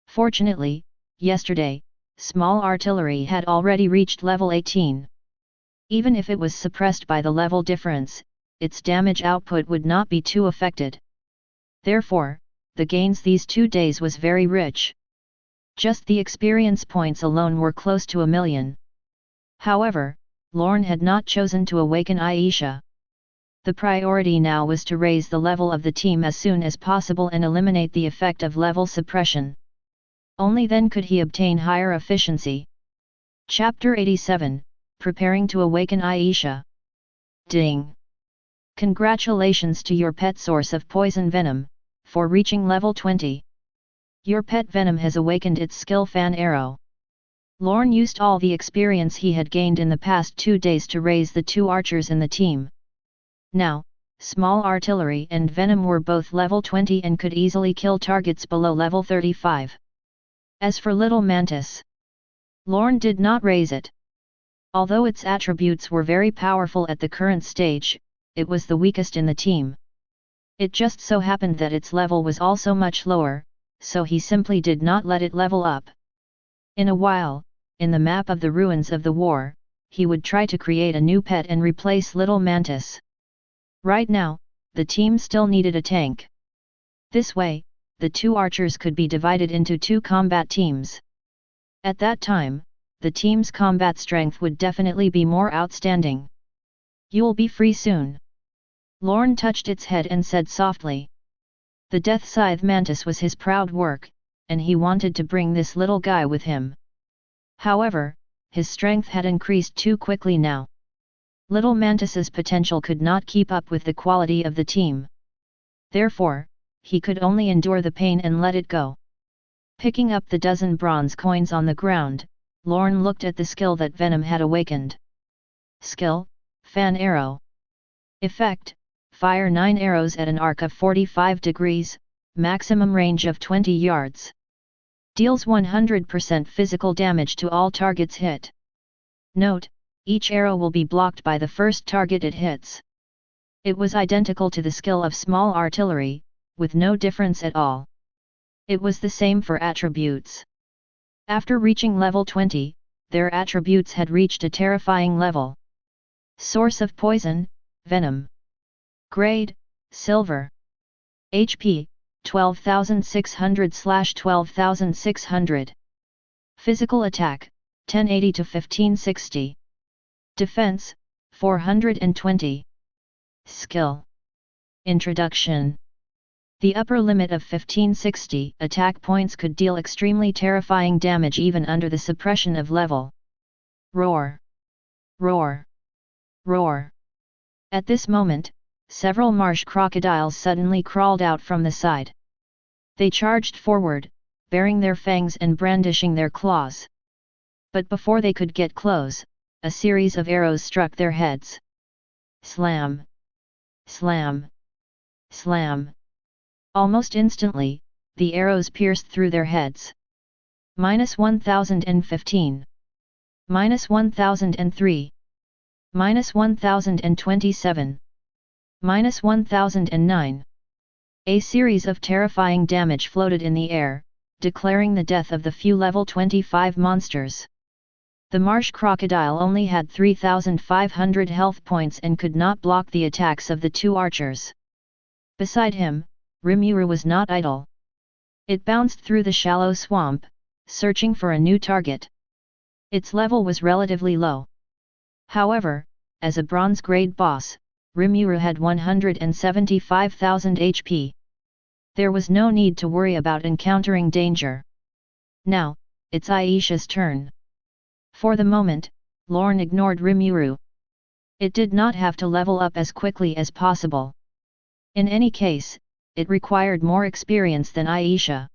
Fortunately, yesterday, small artillery had already reached level 18. Even if it was suppressed by the level difference, its damage output would not be too affected. Therefore, the gains these 2 days was very rich. Just the experience points alone were close to 1 million. However, Lorne had not chosen to awaken Aisha. The priority now was to raise the level of the team as soon as possible and eliminate the effect of level suppression. Only then could he obtain higher efficiency. Chapter 87, Preparing to Awaken Aisha. Ding! Congratulations to your pet source of poison venom, for reaching level 20. Your pet venom has awakened its skill Fan Arrow. Lorne used all the experience he had gained in the past 2 days to raise the 2 archers in the team. Now, small artillery and venom were both level 20 and could easily kill targets below level 35. As for Little Mantis, Lorne did not raise it. Although its attributes were very powerful at the current stage, it was the weakest in the team. It just so happened that its level was also much lower, so he simply did not let it level up. In a while, in the map of the Ruins of the War, he would try to create a new pet and replace Little Mantis. Right now, the team still needed a tank. This way, the 2 archers could be divided into 2 combat teams. At that time, the team's combat strength would definitely be more outstanding. You'll be free soon. Lorne touched its head and said softly. The Death Scythe Mantis was his proud work, and he wanted to bring this little guy with him. However, his strength had increased too quickly now. Little Mantis's potential could not keep up with the quality of the team. Therefore, he could only endure the pain and let it go. Picking up the dozen bronze coins on the ground, Lorne looked at the skill that Venom had awakened. Skill, Fan Arrow. Effect, fire 9 arrows at an arc of 45 degrees, maximum range of 20 yards. Deals 100% physical damage to all targets hit. Note, each arrow will be blocked by the first target it hits. It was identical to the skill of small artillery, with no difference at all. It was the same for attributes. After reaching level 20, their attributes had reached a terrifying level. Source of poison, venom. Grade, silver. HP, 12,600/12,600. Physical attack, 1080 to 1560. Defense, 420. Skill. Introduction. The upper limit of 1560 attack points could deal extremely terrifying damage even under the suppression of level. Roar. Roar. Roar. At this moment, several marsh crocodiles suddenly crawled out from the side. They charged forward, baring their fangs and brandishing their claws. But before they could get close, a series of arrows struck their heads. Slam! Slam! Slam! Almost instantly, the arrows pierced through their heads. -1015. -1003. -1027. -1009. A series of terrifying damage floated in the air, declaring the death of the few level 25 monsters. The marsh crocodile only had 3,500 health points and could not block the attacks of the two archers. Beside him, Rimuru was not idle. It bounced through the shallow swamp, searching for a new target. Its level was relatively low. However, as a bronze-grade boss, Rimuru had 175,000 HP. There was no need to worry about encountering danger. Now, it's Aisha's turn. For the moment, Lorne ignored Rimuru. It did not have to level up as quickly as possible. In any case, it required more experience than Aisha.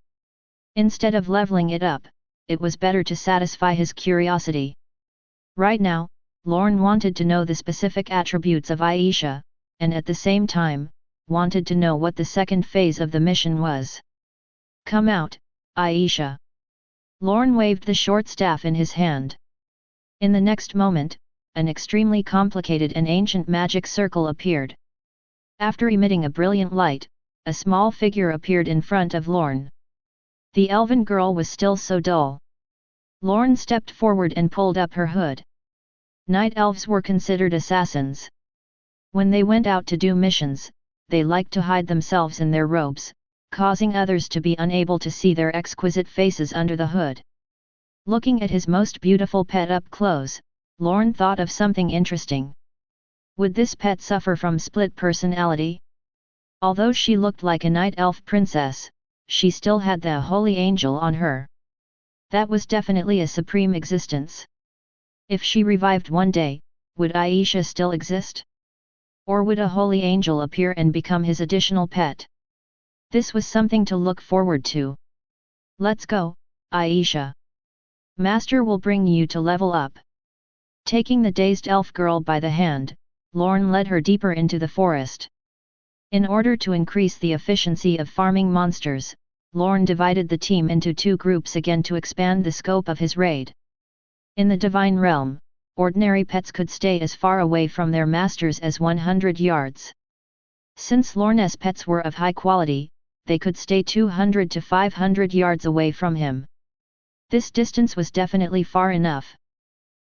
Instead of leveling it up, it was better to satisfy his curiosity. Right now, Lorne wanted to know the specific attributes of Aisha, and at the same time, wanted to know what the second phase of the mission was. Come out, Aisha. Lorne waved the short staff in his hand. In the next moment, an extremely complicated and ancient magic circle appeared. After emitting a brilliant light, a small figure appeared in front of Lorne. The elven girl was still so dull. Lorne stepped forward and pulled up her hood. Night elves were considered assassins. When they went out to do missions, they liked to hide themselves in their robes, causing others to be unable to see their exquisite faces under the hood. Looking at his most beautiful pet up close, Lorne thought of something interesting. Would this pet suffer from split personality? Although she looked like a night elf princess, she still had the holy angel on her. That was definitely a supreme existence. If she revived one day, would Aisha still exist? Or would a holy angel appear and become his additional pet? This was something to look forward to. Let's go, Aisha. Master will bring you to level up. Taking the dazed elf girl by the hand, Lorne led her deeper into the forest. In order to increase the efficiency of farming monsters, Lorne divided the team into two groups again to expand the scope of his raid. In the Divine Realm, ordinary pets could stay as far away from their masters as 100 yards. Since Lorne's pets were of high quality, they could stay 200 to 500 yards away from him. This distance was definitely far enough.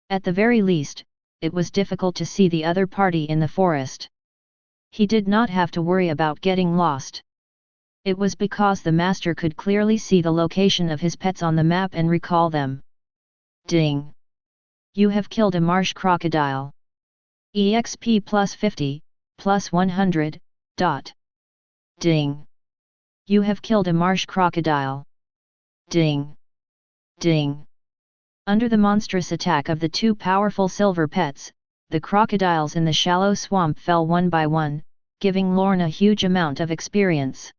At the very least, it was difficult to see the other party in the forest. He did not have to worry about getting lost. It was because the master could clearly see the location of his pets on the map and recall them. Ding! You have killed a marsh crocodile. EXP plus 50, plus 100, dot. Ding! You have killed a marsh crocodile. Ding! Ding! Under the monstrous attack of the two powerful silver pets, the crocodiles in the shallow swamp fell one by one, giving Lorne a huge amount of experience.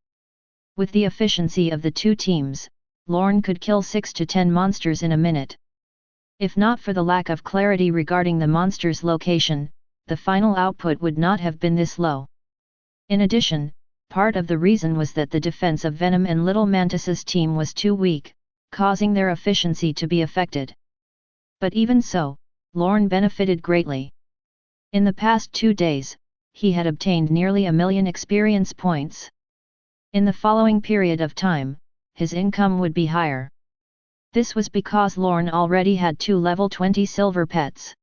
With the efficiency of the two teams, Lorne could kill 6 to 10 monsters in a minute. If not for the lack of clarity regarding the monster's location, the final output would not have been this low. In addition, part of the reason was that the defense of Venom and Little Mantis's team was too weak, causing their efficiency to be affected. But even so, Lorne benefited greatly. In the past 2 days, he had obtained nearly 1,000,000 experience points. In the following period of time, his income would be higher. This was because Lorne already had 2 level 20 silver pets.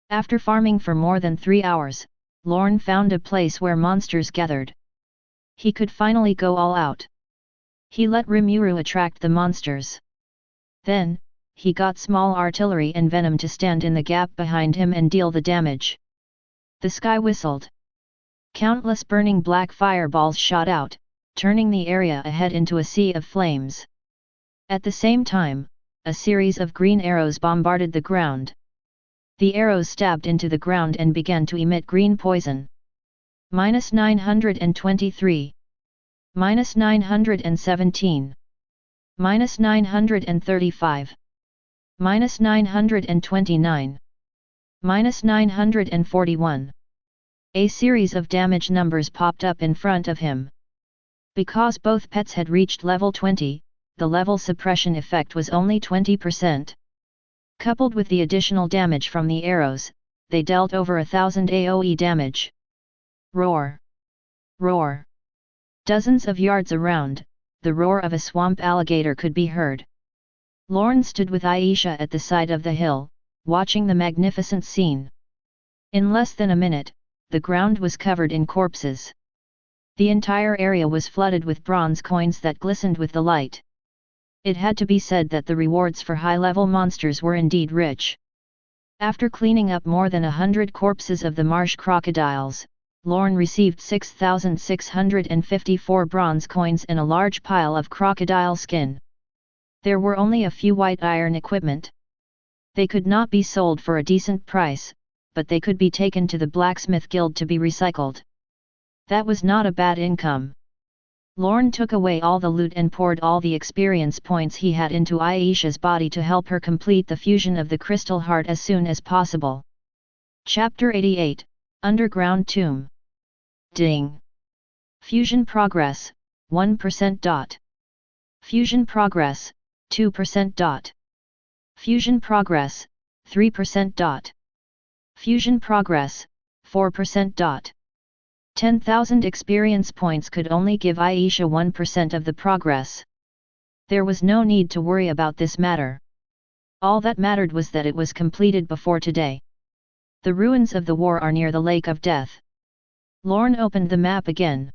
After farming for more than 3 hours, Lorne found a place where monsters gathered. He could finally go all out. He let Rimuru attract the monsters. Then, he got small artillery and venom to stand in the gap behind him and deal the damage. The sky whistled. Countless burning black fireballs shot out, turning the area ahead into a sea of flames. At the same time, a series of green arrows bombarded the ground. The arrows stabbed into the ground and began to emit green poison. -923. -917. -935. -929. -941. A series of damage numbers popped up in front of him. Because both pets had reached level 20, the level suppression effect was only 20%. Coupled with the additional damage from the arrows, they dealt over 1000 AoE damage. Roar! Roar! Dozens of yards around, the roar of a swamp alligator could be heard. Lorne stood with Aisha at the side of the hill, watching the magnificent scene. In less than a minute, the ground was covered in corpses. The entire area was flooded with bronze coins that glistened with the light. It had to be said that the rewards for high-level monsters were indeed rich. After cleaning up more than 100 corpses of the marsh crocodiles, Lorne received 6,654 bronze coins and a large pile of crocodile skin. There were only a few white iron equipment. They could not be sold for a decent price, but they could be taken to the blacksmith guild to be recycled. That was not a bad income. Lorne took away all the loot and poured all the experience points he had into Aisha's body to help her complete the fusion of the crystal heart as soon as possible. Chapter 88, Underground Tomb. Ding! Fusion progress, 1%. Fusion progress, 2%. Fusion progress, 3%. Fusion progress, 4%. 10,000 experience points could only give Aisha 1% of the progress. There was no need to worry about this matter. All that mattered was that it was completed before today. The ruins of the war are near the Lake of Death. Lorne opened the map again.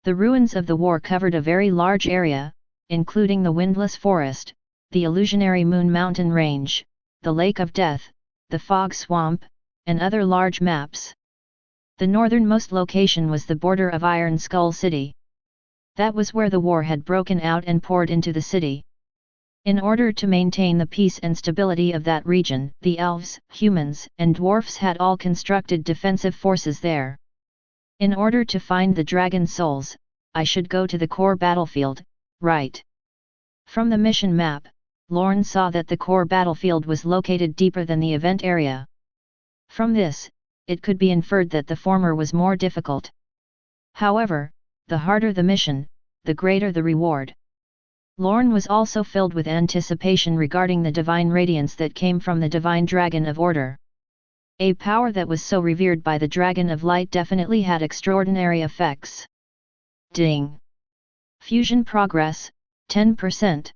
The ruins of the war covered a very large area, including the Windless Forest, the Illusionary Moon Mountain Range, the Lake of Death, the Fog Swamp, and other large maps. The northernmost location was the border of Iron Skull City. That was where the war had broken out and poured into the city. In order to maintain the peace and stability of that region, the elves, humans, and dwarfs had all constructed defensive forces there. In order to find the dragon souls, I should go to the core battlefield, right? From the mission map, Lorne saw that the core battlefield was located deeper than the event area. From this, it could be inferred that the former was more difficult. However, the harder the mission, the greater the reward. Lorne was also filled with anticipation regarding the divine radiance that came from the divine dragon of order. A power that was so revered by the dragon of light definitely had extraordinary effects. Ding! Fusion progress, 10%.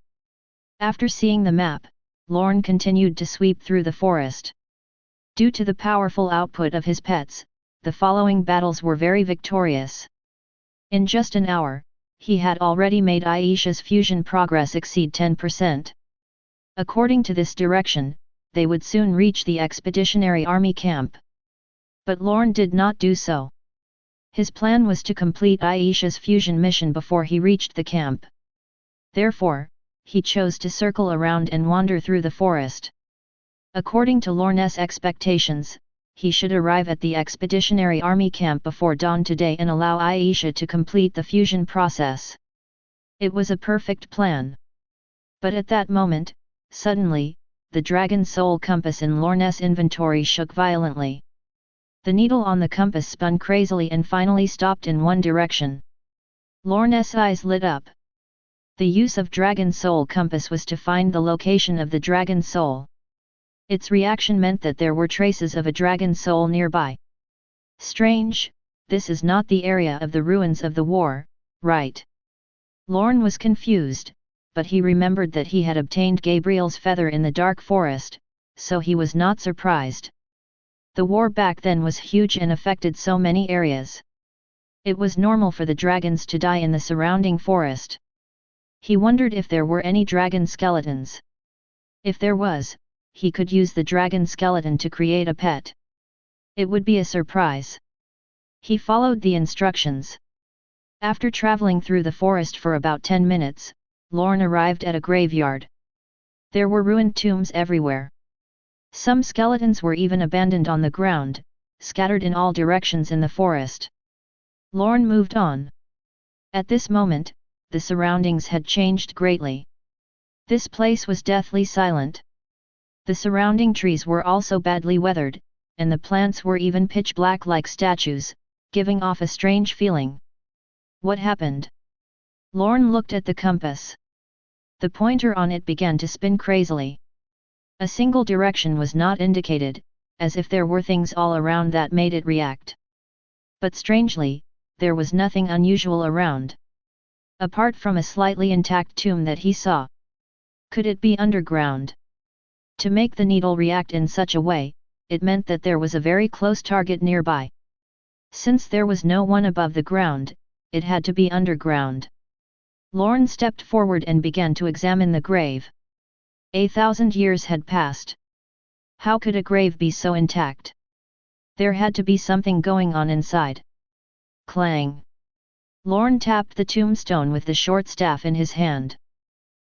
After seeing the map, Lorne continued to sweep through the forest. Due to the powerful output of his pets, the following battles were very victorious. In just an hour, he had already made Aisha's fusion progress exceed 10%. According to this direction, they would soon reach the expeditionary army camp. But Lorne did not do so. His plan was to complete Aisha's fusion mission before he reached the camp. Therefore, he chose to circle around and wander through the forest. According to Lorne's expectations, he should arrive at the expeditionary army camp before dawn today and allow Aisha to complete the fusion process. It was a perfect plan. But at that moment, suddenly, the dragon soul compass in Lorne's inventory shook violently. The needle on the compass spun crazily and finally stopped in one direction. Lorne's eyes lit up. The use of dragon soul compass was to find the location of the dragon soul. Its reaction meant that there were traces of a dragon soul nearby. Strange, this is not the area of the ruins of the war, right? Lorne was confused, but he remembered that he had obtained Gabriel's feather in the dark forest, so he was not surprised. The war back then was huge and affected so many areas. It was normal for the dragons to die in the surrounding forest. He wondered if there were any dragon skeletons. If there was, he could use the dragon skeleton to create a pet. It would be a surprise. He followed the instructions. After traveling through the forest for about 10 minutes, Lorne arrived at a graveyard. There were ruined tombs everywhere. Some skeletons were even abandoned on the ground, scattered in all directions in the forest. Lorne moved on. At this moment, the surroundings had changed greatly. This place was deathly silent. The surrounding trees were also badly weathered, and the plants were even pitch black like statues, giving off a strange feeling. What happened? Lorne looked at the compass. The pointer on it began to spin crazily. A single direction was not indicated, as if there were things all around that made it react. But strangely, there was nothing unusual around. Apart from a slightly intact tomb that he saw. Could it be underground? To make the needle react in such a way, it meant that there was a very close target nearby. Since there was no one above the ground, it had to be underground. Lorne stepped forward and began to examine the grave. 1,000 years had passed. How could a grave be so intact? There had to be something going on inside. Clang! Lorne tapped the tombstone with the short staff in his hand.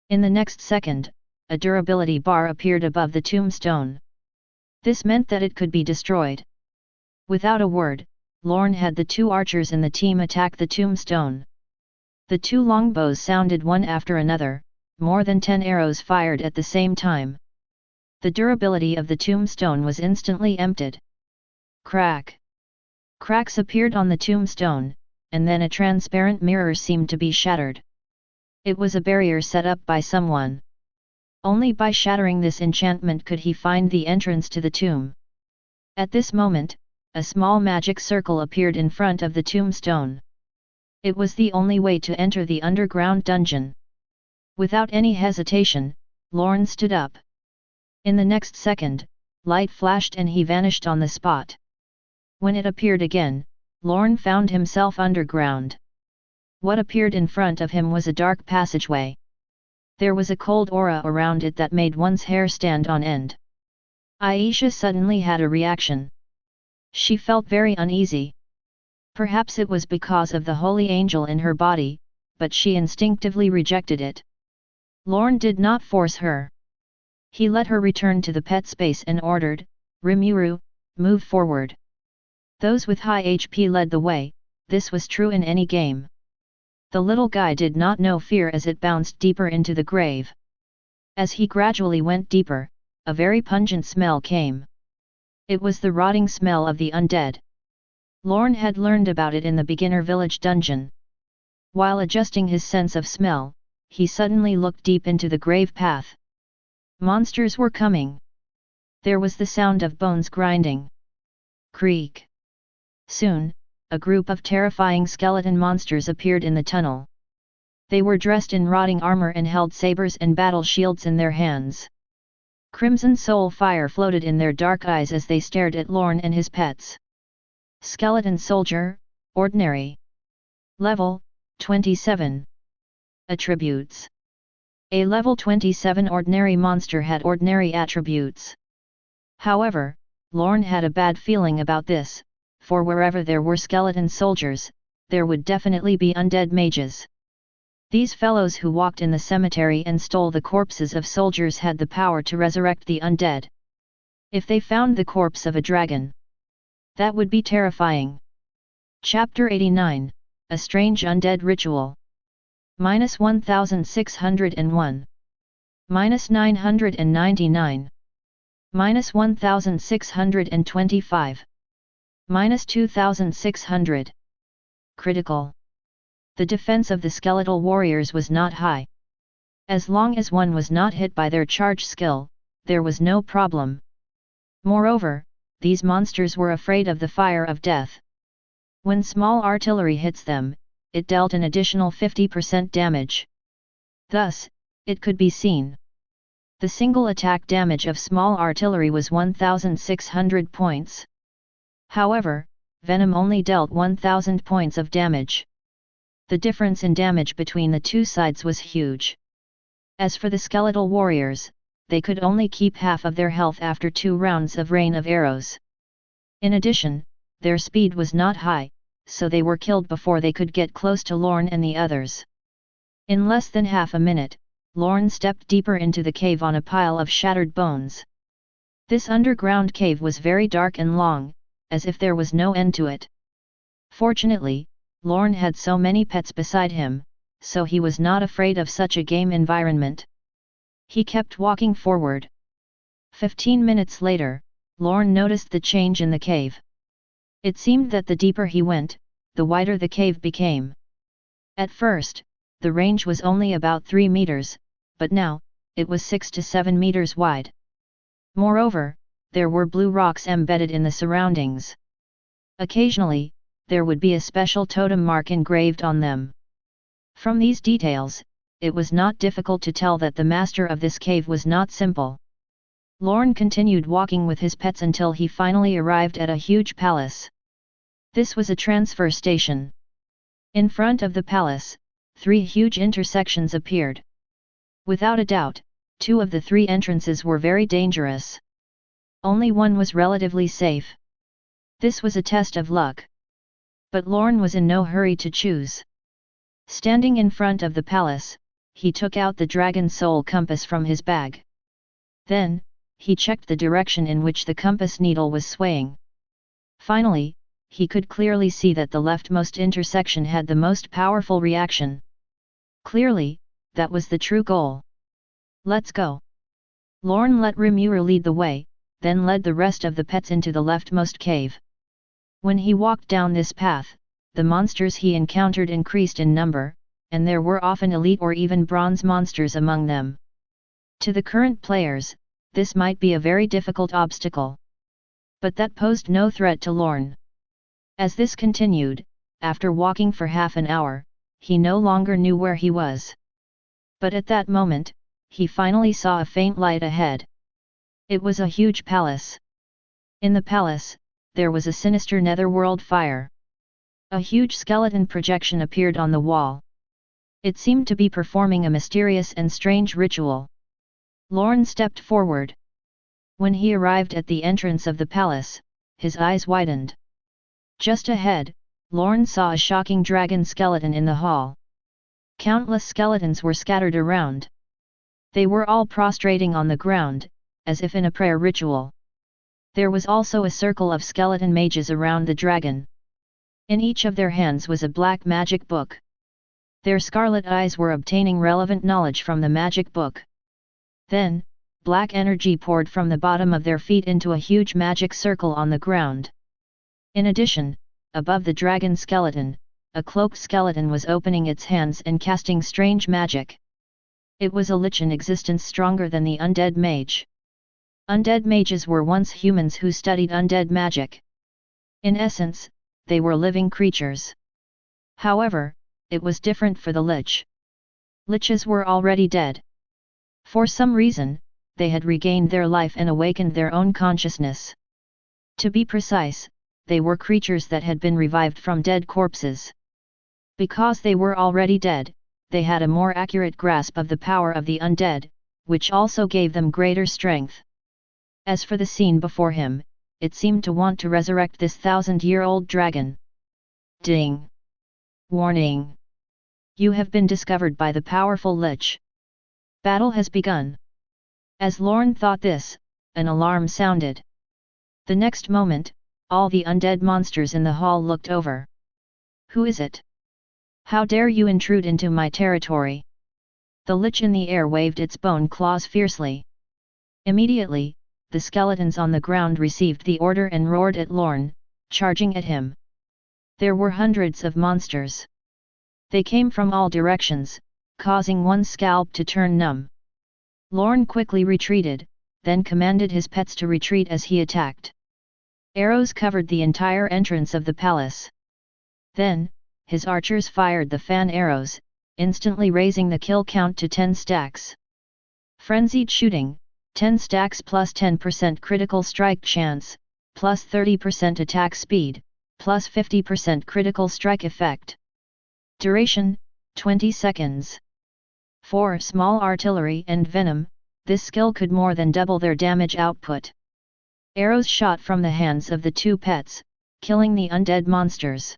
In the next second, a durability bar appeared above the tombstone. This meant that it could be destroyed. Without a word, Lorne had the 2 archers in the team attack the tombstone. The 2 longbows sounded one after another, more than 10 arrows fired at the same time. The durability of the tombstone was instantly emptied. Crack! Cracks appeared on the tombstone, and then a transparent mirror seemed to be shattered. It was a barrier set up by someone. Only by shattering this enchantment could he find the entrance to the tomb. At this moment, a small magic circle appeared in front of the tombstone. It was the only way to enter the underground dungeon. Without any hesitation, Lorne stood up. In the next second, light flashed and he vanished on the spot. When it appeared again, Lorne found himself underground. What appeared in front of him was a dark passageway. There was a cold aura around it that made one's hair stand on end. Aisha suddenly had a reaction. She felt very uneasy. Perhaps it was because of the holy angel in her body, but she instinctively rejected it. Lorne did not force her. He let her return to the pet space and ordered, "Rimuru, move forward." Those with high HP led the way, this was true in any game. The little guy did not know fear as it bounced deeper into the grave. As he gradually went deeper, a very pungent smell came. It was the rotting smell of the undead. Lorne had learned about it in the beginner village dungeon. While adjusting his sense of smell, he suddenly looked deep into the grave path. Monsters were coming. There was the sound of bones grinding. Creak. Soon, a group of terrifying skeleton monsters appeared in the tunnel. They were dressed in rotting armor and held sabers and battle shields in their hands. Crimson soul fire floated in their dark eyes as they stared at Lorne and his pets. Skeleton Soldier, Ordinary. Level, 27. Attributes. A level 27 ordinary monster had ordinary attributes. However, Lorne had a bad feeling about this, for wherever there were skeleton soldiers, there would definitely be undead mages. These fellows who walked in the cemetery and stole the corpses of soldiers had the power to resurrect the undead. If they found the corpse of a dragon, that would be terrifying. Chapter 89, A Strange Undead Ritual. -1601. -999. -1625. -2600. Critical. The defense of the skeletal warriors was not high. As long as one was not hit by their charge skill, there was no problem. Moreover, these monsters were afraid of the fire of death. When small artillery hits them, it dealt an additional 50% damage. Thus, it could be seen. The single attack damage of small artillery was 1,600 points. However, venom only dealt 1,000 points of damage. The difference in damage between the two sides was huge. As for the skeletal warriors, they could only keep half of their health after 2 rounds of rain of arrows. In addition, their speed was not high, so they were killed before they could get close to Lorne and the others. In less than half a minute, Lorne stepped deeper into the cave on a pile of shattered bones. This underground cave was very dark and long, as if there was no end to it. Fortunately, Lorne had so many pets beside him, so he was not afraid of such a game environment. He kept walking forward. 15 minutes later, Lorne noticed the change in the cave. It seemed that the deeper he went, the wider the cave became. At first, the range was only about 3 meters, but now, it was 6 to 7 meters wide. Moreover, there were blue rocks embedded in the surroundings. Occasionally, there would be a special totem mark engraved on them. From these details, it was not difficult to tell that the master of this cave was not simple. Lorne continued walking with his pets until he finally arrived at a huge palace. This was a transfer station. In front of the palace, 3 huge intersections appeared. Without a doubt, 2 of the 3 entrances were very dangerous. Only one was relatively safe. This was a test of luck. But Lorne was in no hurry to choose. Standing in front of the palace, he took out the dragon soul compass from his bag. Then, he checked the direction in which the compass needle was swaying. Finally, he could clearly see that the leftmost intersection had the most powerful reaction. Clearly, that was the true goal. Let's go. Lorne let Rimur lead the way, then led the rest of the pets into the leftmost cave. When he walked down this path, the monsters he encountered increased in number, and there were often elite or even bronze monsters among them. To the current players, this might be a very difficult obstacle. But that posed no threat to Lorne. As this continued, after walking for half an hour, he no longer knew where he was. But at that moment, he finally saw a faint light ahead. It was a huge palace. In the palace, there was a sinister netherworld fire. A huge skeleton projection appeared on the wall. It seemed to be performing a mysterious and strange ritual. Lorne stepped forward. When he arrived at the entrance of the palace, his eyes widened. Just ahead, Lorne saw a shocking dragon skeleton in the hall. Countless skeletons were scattered around. They were all prostrating on the ground, as if in a prayer ritual. There was also a circle of skeleton mages around the dragon. In each of their hands was a black magic book. Their scarlet eyes were obtaining relevant knowledge from the magic book. Then, black energy poured from the bottom of their feet into a huge magic circle on the ground. In addition, above the dragon skeleton, a cloaked skeleton was opening its hands and casting strange magic. It was a lich in existence stronger than the undead mage. Undead mages were once humans who studied undead magic. In essence, they were living creatures. However, it was different for the lich. Liches were already dead. For some reason, they had regained their life and awakened their own consciousness. To be precise, they were creatures that had been revived from dead corpses. Because they were already dead, they had a more accurate grasp of the power of the undead, which also gave them greater strength. As for the scene before him, it seemed to want to resurrect this 1,000-year-old dragon. Ding! Warning! You have been discovered by the powerful Lich. Battle has begun. As Lorne thought this, an alarm sounded. The next moment, all the undead monsters in the hall looked over. Who is it? How dare you intrude into my territory? The Lich in the air waved its bone claws fiercely. Immediately, the skeletons on the ground received the order and roared at Lorne, charging at him. There were hundreds of monsters. They came from all directions, causing one's scalp to turn numb. Lorne quickly retreated, then commanded his pets to retreat as he attacked. Arrows covered the entire entrance of the palace. Then, his archers fired the fan arrows, instantly raising the kill count to 10 stacks. Frenzied shooting, 10 stacks plus 10% critical strike chance, plus 30% attack speed, plus 50% critical strike effect. Duration, 20 seconds. 4 small artillery and venom, this skill could more than double their damage output. Arrows shot from the hands of the two pets, killing the undead monsters.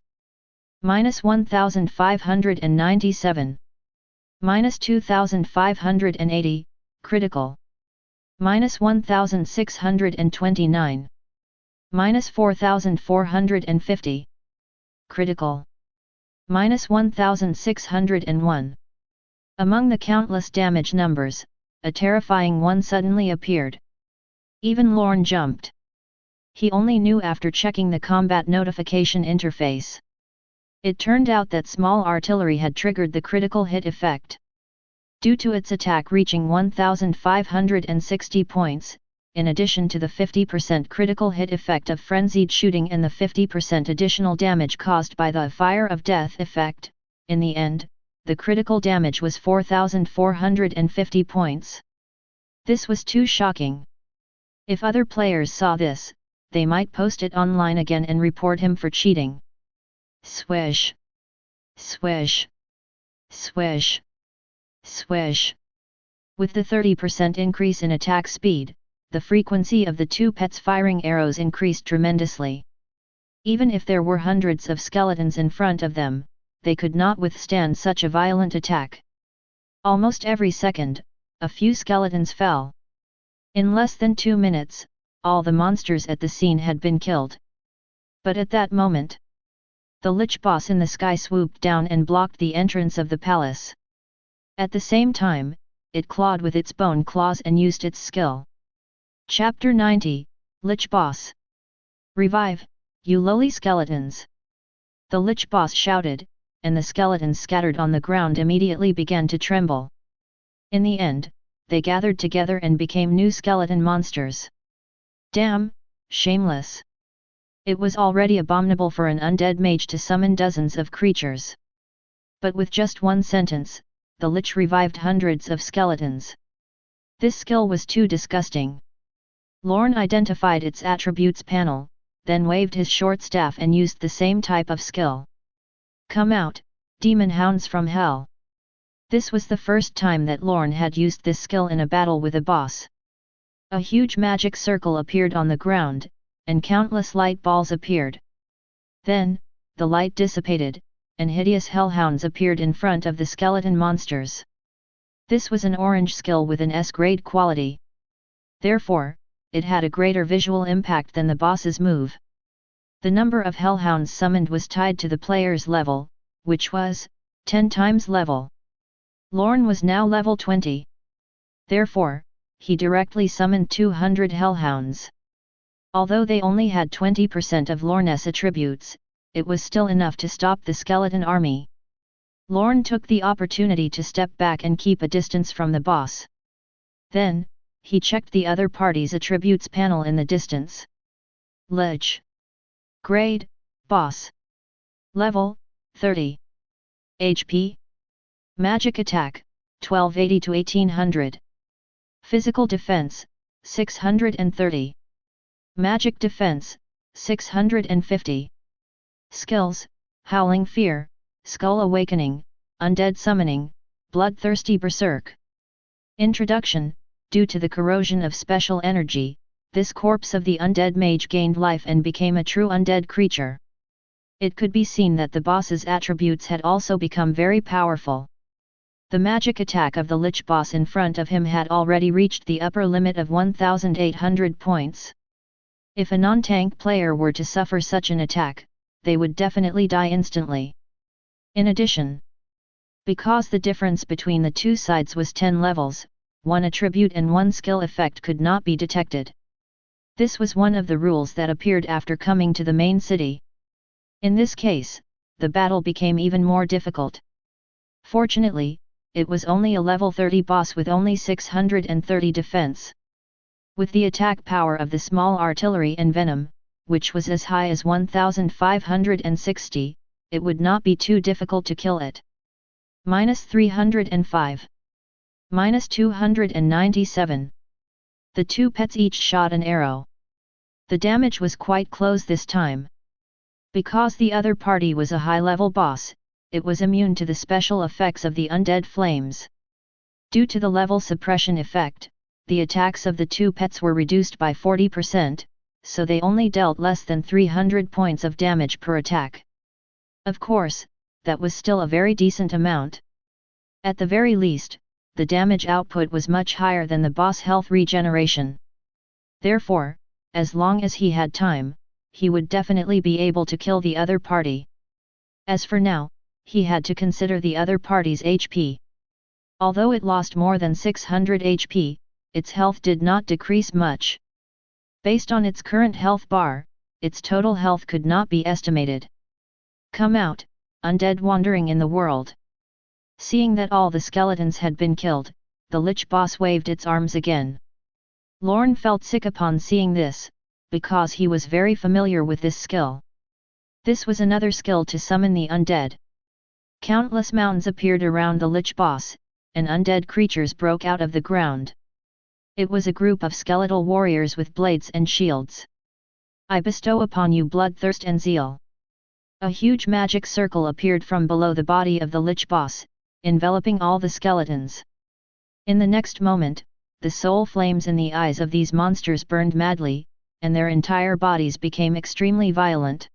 -1597. -2580, critical. -1629. -4450. Critical. -1601. Among the countless damage numbers, a terrifying one suddenly appeared. Even Lorne jumped. He only knew after checking the combat notification interface. It turned out that small artillery had triggered the critical hit effect. Due to its attack reaching 1560 points, in addition to the 50% critical hit effect of frenzied shooting and the 50% additional damage caused by the Fire of Death effect, in the end, the critical damage was 4450 points. This was too shocking. If other players saw this, they might post it online again and report him for cheating. Swish. Swish. Swish. Swish. With the 30% increase in attack speed, the frequency of the two pets firing arrows increased tremendously. Even if there were hundreds of skeletons in front of them, they could not withstand such a violent attack. Almost every second, a few skeletons fell. In less than 2 minutes, all the monsters at the scene had been killed. But at that moment, the Lich boss in the sky swooped down and blocked the entrance of the palace. At the same time, it clawed with its bone claws and used its skill. Chapter 90, Lich Boss. Revive, you lowly skeletons! The Lich boss shouted, and the skeletons scattered on the ground immediately began to tremble. In the end, they gathered together and became new skeleton monsters. Damn, shameless! It was already abominable for an undead mage to summon dozens of creatures. But with just one sentence, the Lich revived hundreds of skeletons. This skill was too disgusting. Lorne identified its attributes panel, then waved his short staff and used the same type of skill. Come out, demon hounds from hell! This was the first time that Lorne had used this skill in a battle with a boss. A huge magic circle appeared on the ground, and countless light balls appeared. Then, the light dissipated, and hideous hellhounds appeared in front of the skeleton monsters. This was an orange skill with an S-grade quality. Therefore, it had a greater visual impact than the boss's move. The number of hellhounds summoned was tied to the player's level, which was 10 times level. Lorne was now level 20. Therefore, he directly summoned 200 hellhounds. Although they only had 20% of Lorne's attributes, it was still enough to stop the skeleton army. Lorne took the opportunity to step back and keep a distance from the boss. Then, he checked the other party's attributes panel in the distance. Lich. Grade, Boss. Level, 30. HP. Magic Attack, 1280 to 1800. Physical Defense, 630. Magic Defense, 650. Skills, Howling Fear, Skull Awakening, Undead Summoning, Bloodthirsty Berserk. Introduction. Due to the corrosion of special energy, this corpse of the undead mage gained life and became a true undead creature. It could be seen that the boss's attributes had also become very powerful. The magic attack of the Lich boss in front of him had already reached the upper limit of 1800 points. If a non-tank player were to suffer such an attack, they would definitely die instantly. In addition, because the difference between the two sides was 10 levels, one attribute and one skill effect could not be detected. This was one of the rules that appeared after coming to the main city. In this case, the battle became even more difficult. Fortunately, it was only a level 30 boss with only 630 defense. With the attack power of the small artillery and venom, which was as high as 1560, it would not be too difficult to kill it. -305. -297. The two pets each shot an arrow. The damage was quite close this time. Because the other party was a high-level boss, it was immune to the special effects of the undead flames. Due to the level suppression effect, the attacks of the two pets were reduced by 40%, so they only dealt less than 300 points of damage per attack. Of course, that was still a very decent amount. At the very least, the damage output was much higher than the boss health regeneration. Therefore, as long as he had time, he would definitely be able to kill the other party. As for now, he had to consider the other party's HP. Although it lost more than 600 HP, its health did not decrease much. Based on its current health bar, its total health could not be estimated. Come out, undead wandering in the world. Seeing that all the skeletons had been killed, the Lich boss waved its arms again. Lorne felt sick upon seeing this, because he was very familiar with this skill. This was another skill to summon the undead. Countless mounds appeared around the Lich boss, and undead creatures broke out of the ground. It was a group of skeletal warriors with blades and shields. I bestow upon you bloodthirst and zeal. A huge magic circle appeared from below the body of the Lich boss, enveloping all the skeletons. In the next moment, the soul flames in the eyes of these monsters burned madly, and their entire bodies became extremely violent.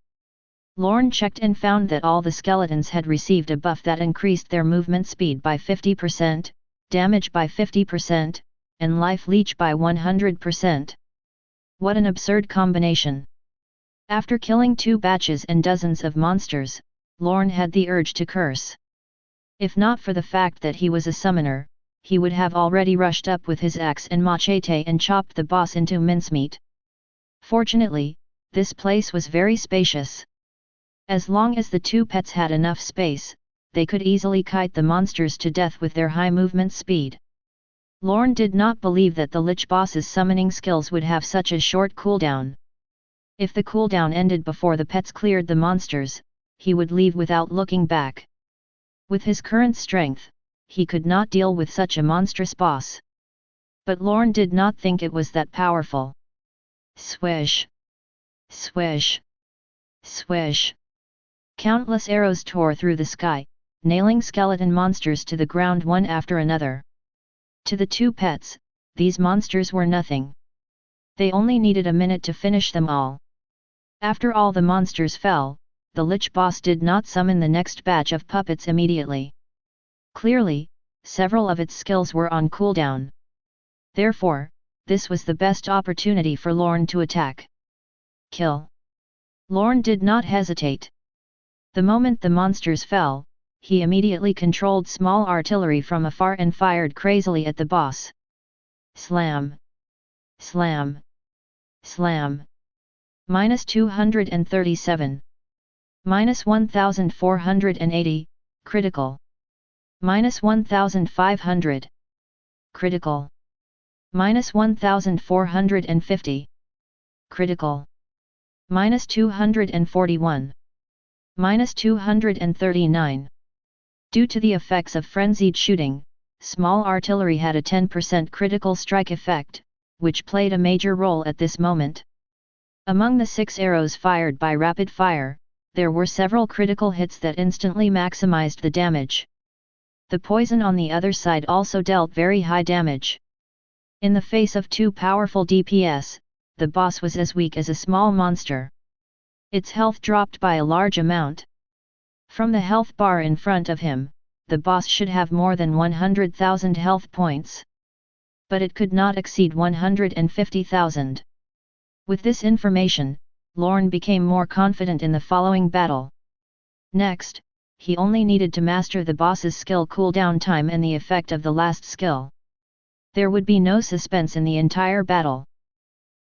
Lorne checked and found that all the skeletons had received a buff that increased their movement speed by 50%, damage by 50%, and life leech by 100%. What an absurd combination! After killing 2 batches and dozens of monsters, Lorne had the urge to curse. If not for the fact that he was a summoner, he would have already rushed up with his axe and machete and chopped the boss into mincemeat. Fortunately, this place was very spacious. As long as the 2 pets had enough space, they could easily kite the monsters to death with their high movement speed. Lorne did not believe that the Lich boss's summoning skills would have such a short cooldown. If the cooldown ended before the pets cleared the monsters, he would leave without looking back. With his current strength, he could not deal with such a monstrous boss. But Lorne did not think it was that powerful. Swish! Swish! Swish! Countless arrows tore through the sky, nailing skeleton monsters to the ground one after another. To the 2 pets, these monsters were nothing. They only needed a minute to finish them all. After all the monsters fell, the Lich boss did not summon the next batch of puppets immediately. Clearly, several of its skills were on cooldown. Therefore, this was the best opportunity for Lorne to attack. Kill! Lorne did not hesitate. The moment the monsters fell, he immediately controlled small artillery from afar and fired crazily at the boss. Slam! Slam! Slam! -237. -1480, critical. -1500. Critical. -1450. Critical. -241. -239. Due to the effects of frenzied shooting, small artillery had a 10% critical strike effect, which played a major role at this moment. Among the 6 arrows fired by rapid fire, there were several critical hits that instantly maximized the damage. The poison on the other side also dealt very high damage. In the face of 2 powerful DPS, the boss was as weak as a small monster. Its health dropped by a large amount. From the health bar in front of him, the boss should have more than 100,000 health points. But it could not exceed 150,000. With this information, Lorne became more confident in the following battle. Next, he only needed to master the boss's skill cooldown time and the effect of the last skill. There would be no suspense in the entire battle.